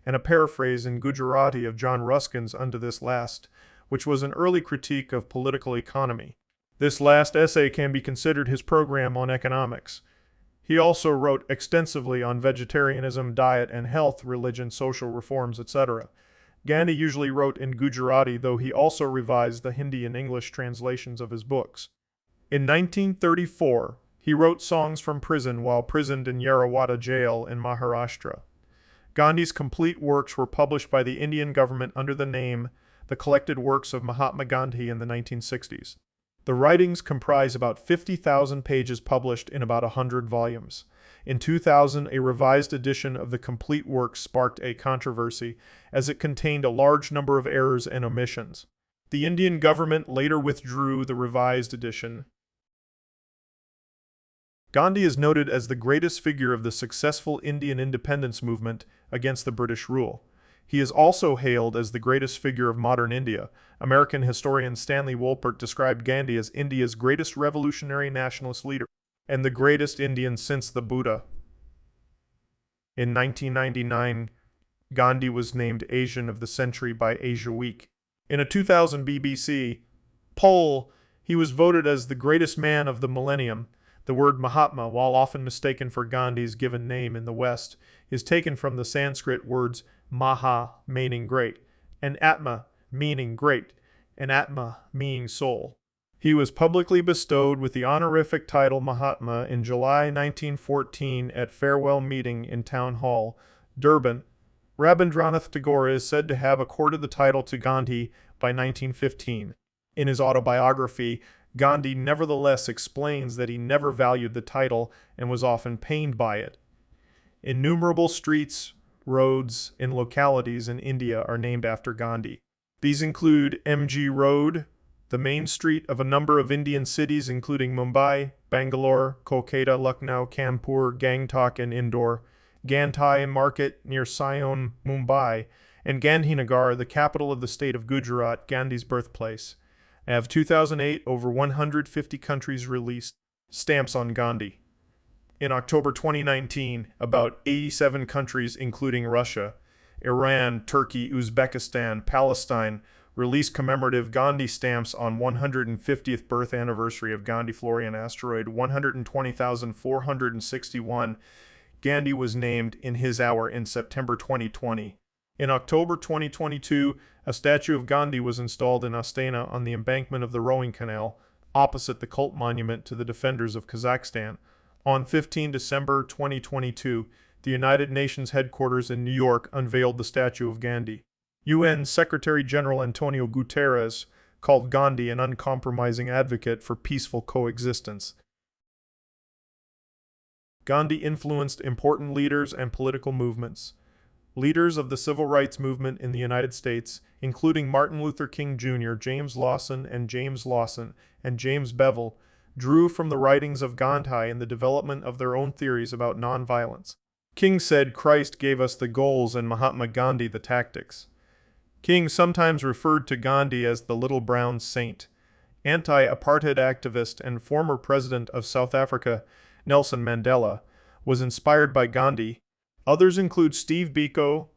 and a paraphrase in Gujarati of John Ruskin's Unto This Last, which was an early critique of political economy. This last essay can be considered his program on economics. He also wrote extensively on vegetarianism, diet and health, religion, social reforms, etc. Gandhi usually wrote in Gujarati, though he also revised the Hindi and English translations of his books. In 1934, he wrote songs from prison while prisoned in Yerrawada jail in Maharashtra. Gandhi's complete works were published by the Indian government under the name The Collected Works of Mahatma Gandhi in the 1960s. The writings comprise about 50,000 pages published in about 100 volumes. In 2000, a revised edition of the complete work sparked a controversy as it contained a large number of errors and omissions. The Indian government later withdrew the revised edition. Gandhi is noted as the greatest figure of the successful Indian independence movement against the British rule. He is also hailed as the greatest figure of modern India. American historian Stanley Wolpert described Gandhi as India's greatest revolutionary nationalist leader and the greatest Indian since the Buddha. In 1999, Gandhi was named Asian of the Century by Asia Week. In a 2000 BBC poll, he was voted as the greatest man of the millennium. The word Mahatma, while often mistaken for Gandhi's given name in the West, is taken from the Sanskrit words Maha, meaning great, and Atma, meaning great, and Atma, meaning soul. He was publicly bestowed with the honorific title Mahatma in July 1914 at farewell meeting in Town Hall, Durban. Rabindranath Tagore is said to have accorded the title to Gandhi by 1915. In his autobiography, Gandhi nevertheless explains that he never valued the title and was often pained by it. Innumerable streets, roads, and localities in India are named after Gandhi. These include MG Road, the main street of a number of Indian cities including Mumbai, Bangalore, Kolkata, Lucknow, Kanpur, Gangtok, and Indore, Gantai Market near Sion, Mumbai, and Gandhinagar, the capital of the state of Gujarat, Gandhi's birthplace. As of 2008, over 150 countries released stamps on Gandhi. In October 2019, about 87 countries, including Russia, Iran, Turkey, Uzbekistan, Palestine, released commemorative Gandhi stamps on 150th birth anniversary of Gandhi. Florian asteroid 120,461. Gandhi was named in his hour in September 2020. In October 2022, a statue of Gandhi was installed in Astana on the embankment of the rowing canal, opposite the cult monument to the defenders of Kazakhstan. On 15 December 2022, the United Nations headquarters in New York unveiled the statue of Gandhi. UN Secretary-General Antonio Guterres called Gandhi an uncompromising advocate for peaceful coexistence. Gandhi influenced important leaders and political movements. Leaders of the civil rights movement in the United States, including Martin Luther King Jr., James Lawson, and James Bevel, drew from the writings of Gandhi in the development of their own theories about nonviolence. King said Christ gave us the goals and Mahatma Gandhi the tactics. King sometimes referred to Gandhi as the Little Brown Saint. Anti-apartheid activist and former president of South Africa, Nelson Mandela, was inspired by Gandhi. Others include Steve Biko,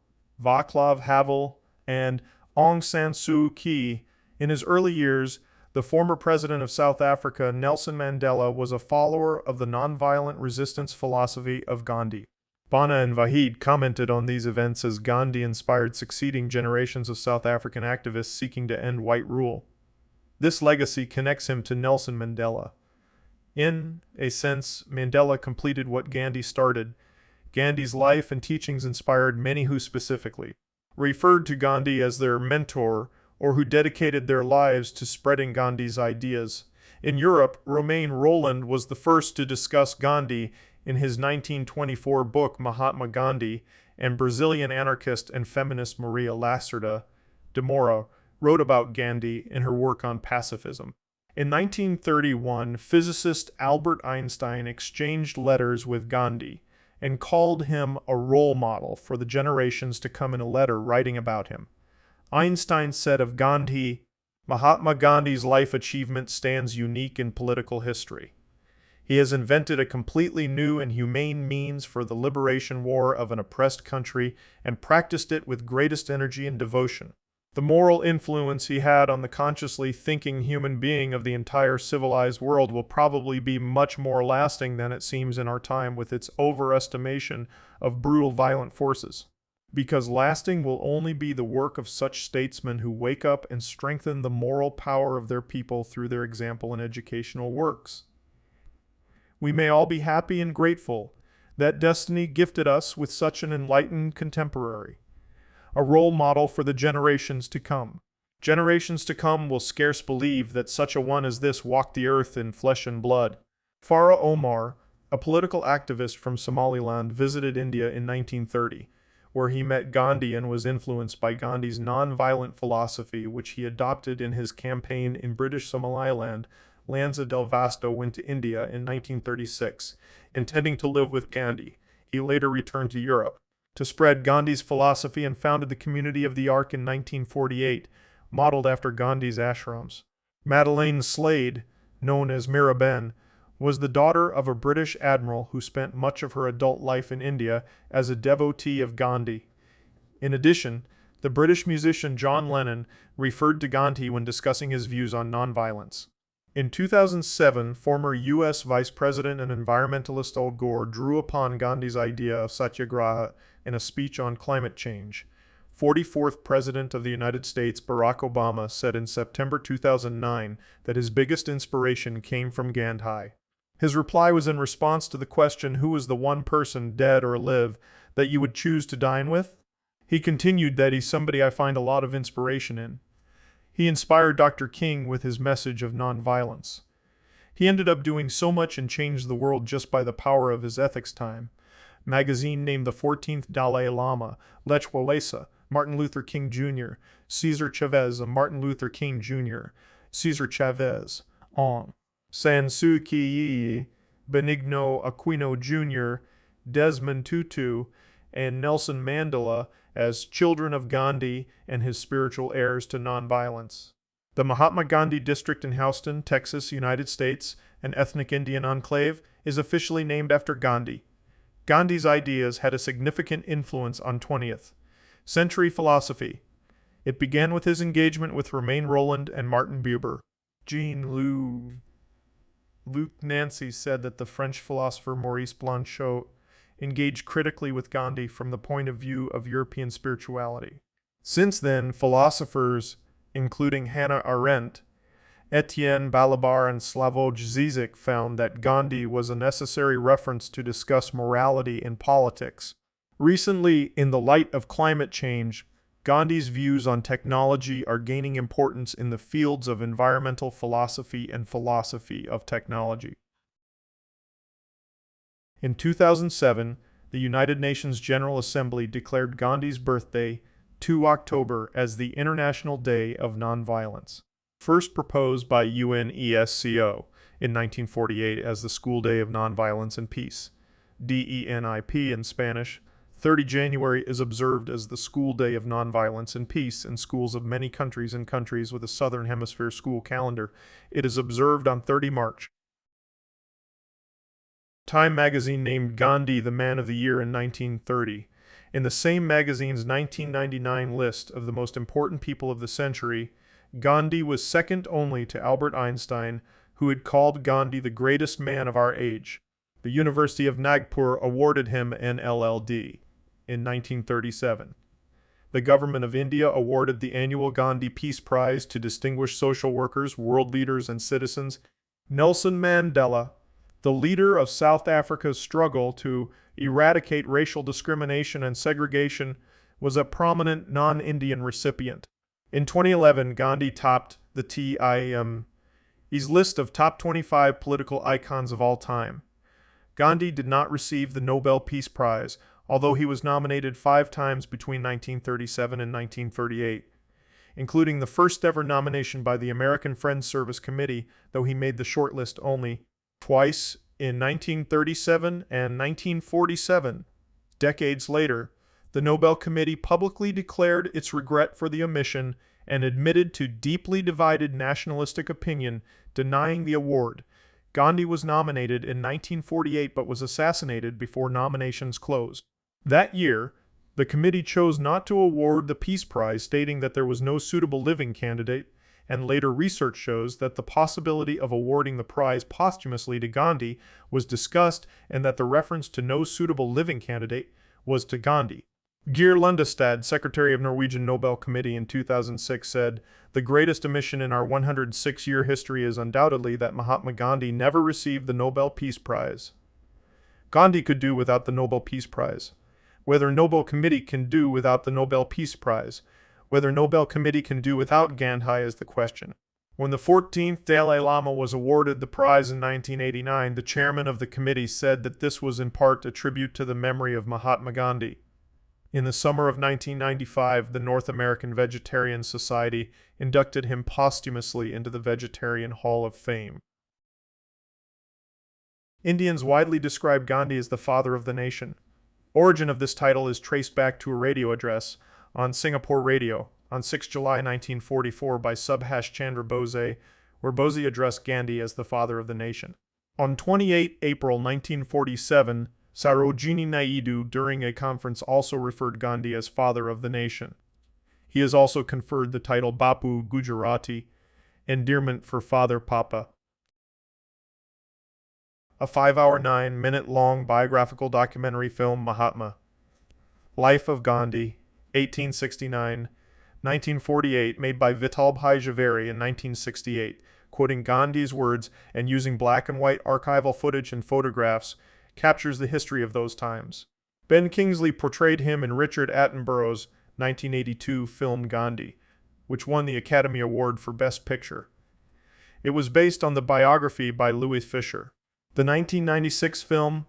Václav Havel, and Aung San Suu Kyi. In his early years, the former president of South Africa, Nelson Mandela, was a follower of the nonviolent resistance philosophy of Gandhi. Bana and Vahid commented on these events as Gandhi inspired succeeding generations of South African activists seeking to end white rule. This legacy connects him to Nelson Mandela. In a sense, Mandela completed what Gandhi started. Gandhi's life and teachings inspired many who specifically referred to Gandhi as their mentor or who dedicated their lives to spreading Gandhi's ideas. In Europe, Romain Rolland was the first to discuss Gandhi in his 1924 book Mahatma Gandhi, and Brazilian anarchist and feminist Maria Lacerda de Moura wrote about Gandhi in her work on pacifism. In 1931, physicist Albert Einstein exchanged letters with Gandhi, and called him a role model for the generations to come in a letter writing about him. Einstein said of Gandhi, "Mahatma Gandhi's life achievement stands unique in political history. He has invented a completely new and humane means for the liberation war of an oppressed country and practiced it with greatest energy and devotion. The moral influence he had on the consciously thinking human being of the entire civilized world will probably be much more lasting than it seems in our time with its overestimation of brutal violent forces. Because lasting will only be the work of such statesmen who wake up and strengthen the moral power of their people through their example and educational works. We may all be happy and grateful that destiny gifted us with such an enlightened contemporary, a role model for the generations to come. Generations to come will scarce believe that such a one as this walked the earth in flesh and blood." Farah Omar, a political activist from Somaliland, visited India in 1930, where he met Gandhi and was influenced by Gandhi's nonviolent philosophy, which he adopted in his campaign in British Somaliland. Lanza del Vasto went to India in 1936, intending to live with Gandhi. He later returned to Europe to spread Gandhi's philosophy and founded the Community of the Ark in 1948, modeled after Gandhi's ashrams. Madeleine Slade, known as Miraben, was the daughter of a British admiral who spent much of her adult life in India as a devotee of Gandhi. In addition, the British musician John Lennon referred to Gandhi when discussing his views on nonviolence. In 2007, former U.S. Vice President and environmentalist Al Gore drew upon Gandhi's idea of Satyagraha in a speech on climate change. 44th President of the United States Barack Obama said in September 2009 that his biggest inspiration came from Gandhi. His reply was in response to the question, "Who is the one person, dead or alive, that you would choose to dine with?" He continued that he's somebody I find a lot of inspiration in. He inspired Dr. King with his message of nonviolence. He ended up doing so much and changed the world just by the power of his ethics time. Magazine named the 14th Dalai Lama, Lech Walesa, Martin Luther King Jr., Cesar Chavez, Martin Luther King Jr., Cesar Chavez, Aung San Suu Kyi, Benigno Aquino Jr., Desmond Tutu, and Nelson Mandela as children of Gandhi and his spiritual heirs to nonviolence. The Mahatma Gandhi District in Houston, Texas, United States, an ethnic Indian enclave, is officially named after Gandhi. Gandhi's ideas had a significant influence on 20th century philosophy. It began with his engagement with Romain Rolland and Martin Buber. Jean-Luc Nancy said that the French philosopher Maurice Blanchot engaged critically with Gandhi from the point of view of European spirituality. Since then, philosophers, including Hannah Arendt, Etienne Balibar, and Slavoj Žižek, found that Gandhi was a necessary reference to discuss morality in politics. Recently, in the light of climate change, Gandhi's views on technology are gaining importance in the fields of environmental philosophy and philosophy of technology. In 2007, the United Nations General Assembly declared Gandhi's birthday, 2 October, as the International Day of Nonviolence. First proposed by UNESCO in 1948 as the School Day of Nonviolence and Peace. DENIP in Spanish. 30 January is observed as the School Day of Nonviolence and Peace in schools of many countries and countries with a Southern Hemisphere school calendar. It is observed on 30 March. Time magazine named Gandhi the Man of the Year in 1930. In the same magazine's 1999 list of the most important people of the century, Gandhi was second only to Albert Einstein, who had called Gandhi the greatest man of our age. The University of Nagpur awarded him an LL.D. in 1937. The government of India awarded the annual Gandhi Peace Prize to distinguished social workers, world leaders, and citizens. Nelson Mandela, the leader of South Africa's struggle to eradicate racial discrimination and segregation, was a prominent non-Indian recipient. In 2011, Gandhi topped the Time's list of top 25 political icons of all time. Gandhi did not receive the Nobel Peace Prize, although he was nominated 5 times between 1937 and 1938, including the first ever nomination by the American Friends Service Committee, though he made the shortlist only twice In 1937 and 1947, decades later, the Nobel Committee publicly declared its regret for the omission and admitted to deeply divided nationalistic opinion, denying the award. Gandhi was nominated in 1948 but was assassinated before nominations closed. That year, the committee chose not to award the Peace Prize, stating that there was no suitable living candidate, and later research shows that the possibility of awarding the prize posthumously to Gandhi was discussed and that the reference to no suitable living candidate was to Gandhi. Geir Lundestad, secretary of Norwegian Nobel Committee in 2006, said, "The greatest omission in our 106-year history is undoubtedly that Mahatma Gandhi never received the Nobel Peace Prize." Gandhi could do without the Nobel Peace Prize. Whether Nobel Committee can do without the Nobel Peace Prize, whether Nobel Committee can do without Gandhi is the question. When the 14th Dalai Lama was awarded the prize in 1989, the chairman of the committee said that this was in part a tribute to the memory of Mahatma Gandhi. In the summer of 1995, the North American Vegetarian Society inducted him posthumously into the Vegetarian Hall of Fame. Indians widely describe Gandhi as the father of the nation. Origin of this title is traced back to a radio address on Singapore radio on 6 July 1944 by Subhash Chandra Bose, where Bose addressed Gandhi as the father of the nation. On 28 April 1947, Sarojini Naidu, during a conference, also referred Gandhi as father of the nation. He is also conferred the title Bapu Gujarati, endearment for Father Papa. A 5-hour, 9-minute-long biographical documentary film, Mahatma. Life of Gandhi, 1869-1948, made by Vitalbhai Javeri in 1968, quoting Gandhi's words and using black and white archival footage and photographs, captures the history of those times. Ben Kingsley portrayed him in Richard Attenborough's 1982 film Gandhi, which won the Academy Award for Best Picture. It was based on the biography by Louis Fisher. The 1996 film,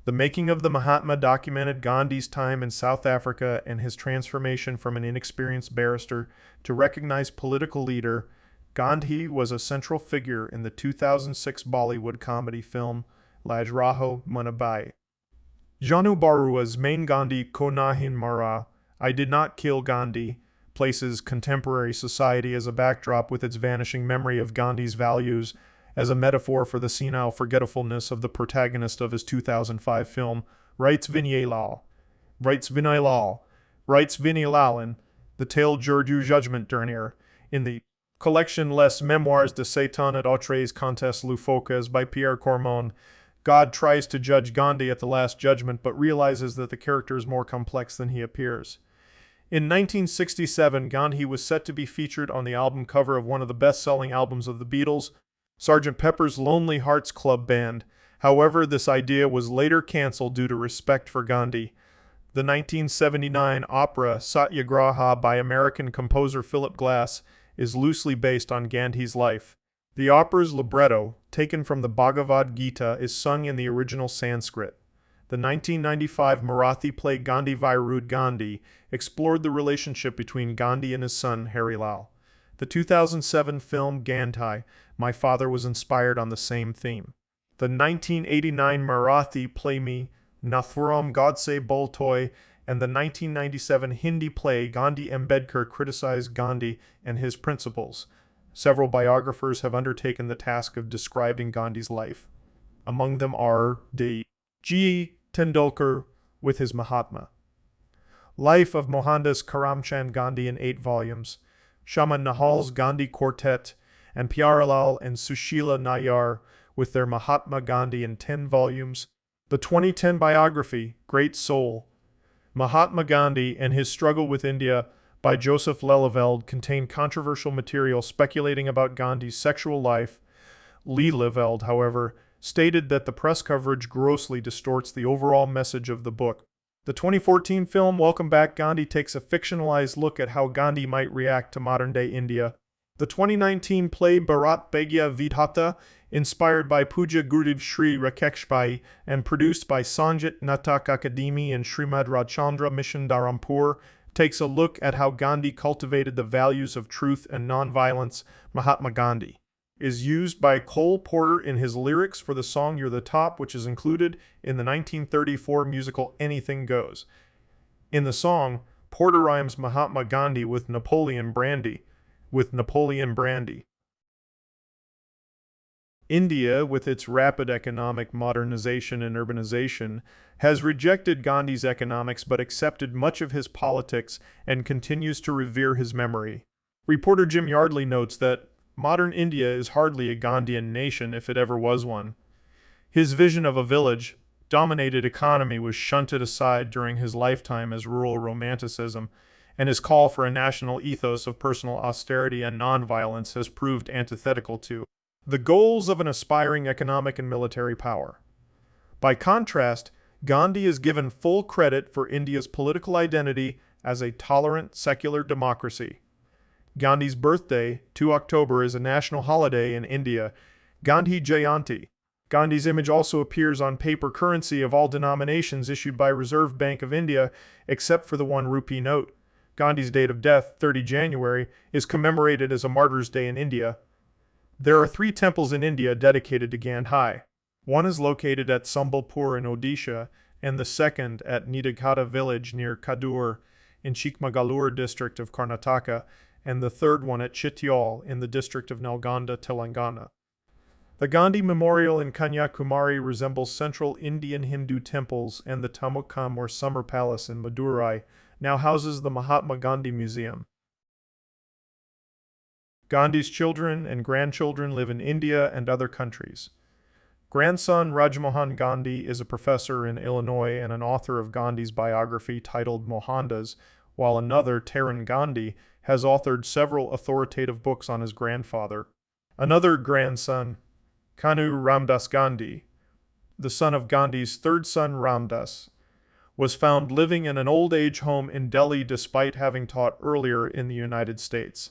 The Making of the Mahatma, documented Gandhi's time in South Africa and his transformation from an inexperienced barrister to recognized political leader. Gandhi was a central figure in the 2006 Bollywood comedy film Lajraho Munabai. Janu Barua's main Gandhi Ko Nahin Mara, I Did Not Kill Gandhi, places contemporary society as a backdrop with its vanishing memory of Gandhi's values as a metaphor for the senile forgetfulness of the protagonist of his 2005 film, writes Vinay Lal in The Tale du Jugement Dernier, in the collection Les Memoires de Satan et autres contes loufoques by Pierre Cormon. God tries to judge Gandhi at the Last Judgment, but realizes that the character is more complex than he appears. In 1967, Gandhi was set to be featured on the album cover of one of the best-selling albums of the Beatles, Sgt. Pepper's Lonely Hearts Club Band. However, this idea was later cancelled due to respect for Gandhi. The 1979 opera Satyagraha by American composer Philip Glass is loosely based on Gandhi's life. The opera's libretto, taken from the Bhagavad Gita, is sung in the original Sanskrit. The 1995 Marathi play Gandhi Virud Gandhi explored the relationship between Gandhi and his son Harilal. The 2007 film Gandhi, My Father, was inspired on the same theme. The 1989 Marathi play Me Nathuram Godse Boltoy and the 1997 Hindi play Gandhi Ambedkar criticized Gandhi and his principles. Several biographers have undertaken the task of describing Gandhi's life. Among them are D. G. Tendulkar with his Mahatma. Life of Mohandas Karamchand Gandhi in 8 volumes. Shama Nahal's Gandhi Quartet, and Pyarelal and Sushila Nayar with their Mahatma Gandhi in 10 volumes. The 2010 biography, Great Soul, Mahatma Gandhi and His Struggle with India, by Joseph Lelyveld, contained controversial material speculating about Gandhi's sexual life. Lelyveld, however, stated that the press coverage grossly distorts the overall message of the book. The 2014 film Welcome Back Gandhi takes a fictionalized look at how Gandhi might react to modern-day India. The 2019 play Bharat Bhagya Vidhata, inspired by Puja Gurudev Sri Rakeshbai and produced by Sanjit Natak Akademi and Srimad Rajchandra Mission Dharampur, takes a look at how Gandhi cultivated the values of truth and nonviolence. Mahatma Gandhi is used by Cole Porter in his lyrics for the song You're the Top, which is included in the 1934 musical Anything Goes. In the song, Porter rhymes Mahatma Gandhi with Napoleon Brandy. India, with its rapid economic modernization and urbanization, has rejected Gandhi's economics but accepted much of his politics and continues to revere his memory. Reporter Jim Yardley notes that modern India is hardly a Gandhian nation if it ever was one. His vision of a village-dominated economy was shunted aside during his lifetime as rural romanticism, and his call for a national ethos of personal austerity and nonviolence has proved antithetical to the goals of an aspiring economic and military power. By contrast, Gandhi is given full credit for India's political identity as a tolerant, secular democracy. Gandhi's birthday, 2 October, is a national holiday in India, Gandhi Jayanti. Gandhi's image also appears on paper currency of all denominations issued by Reserve Bank of India, except for the 1 rupee note. Gandhi's date of death, 30 January, is commemorated as a Martyrs' Day in India. There are 3 temples in India dedicated to Gandhi. One is located at Sambalpur in Odisha, and the second at Nidaghatta village near Kadur in Chikmagalur district of Karnataka, and the third one at Chittyal in the district of Nalgonda, Telangana. The Gandhi Memorial in Kanyakumari resembles central Indian Hindu temples, and the Tamukam or Summer Palace in Madurai now houses the Mahatma Gandhi Museum. Gandhi's children and grandchildren live in India and other countries. Grandson Rajmohan Gandhi is a professor in Illinois and an author of Gandhi's biography titled Mohandas, while another, Taran Gandhi, has authored several authoritative books on his grandfather. Another grandson, Kanu Ramdas Gandhi, the son of Gandhi's third son Ramdas, was found living in an old age home in Delhi despite having taught earlier in the United States.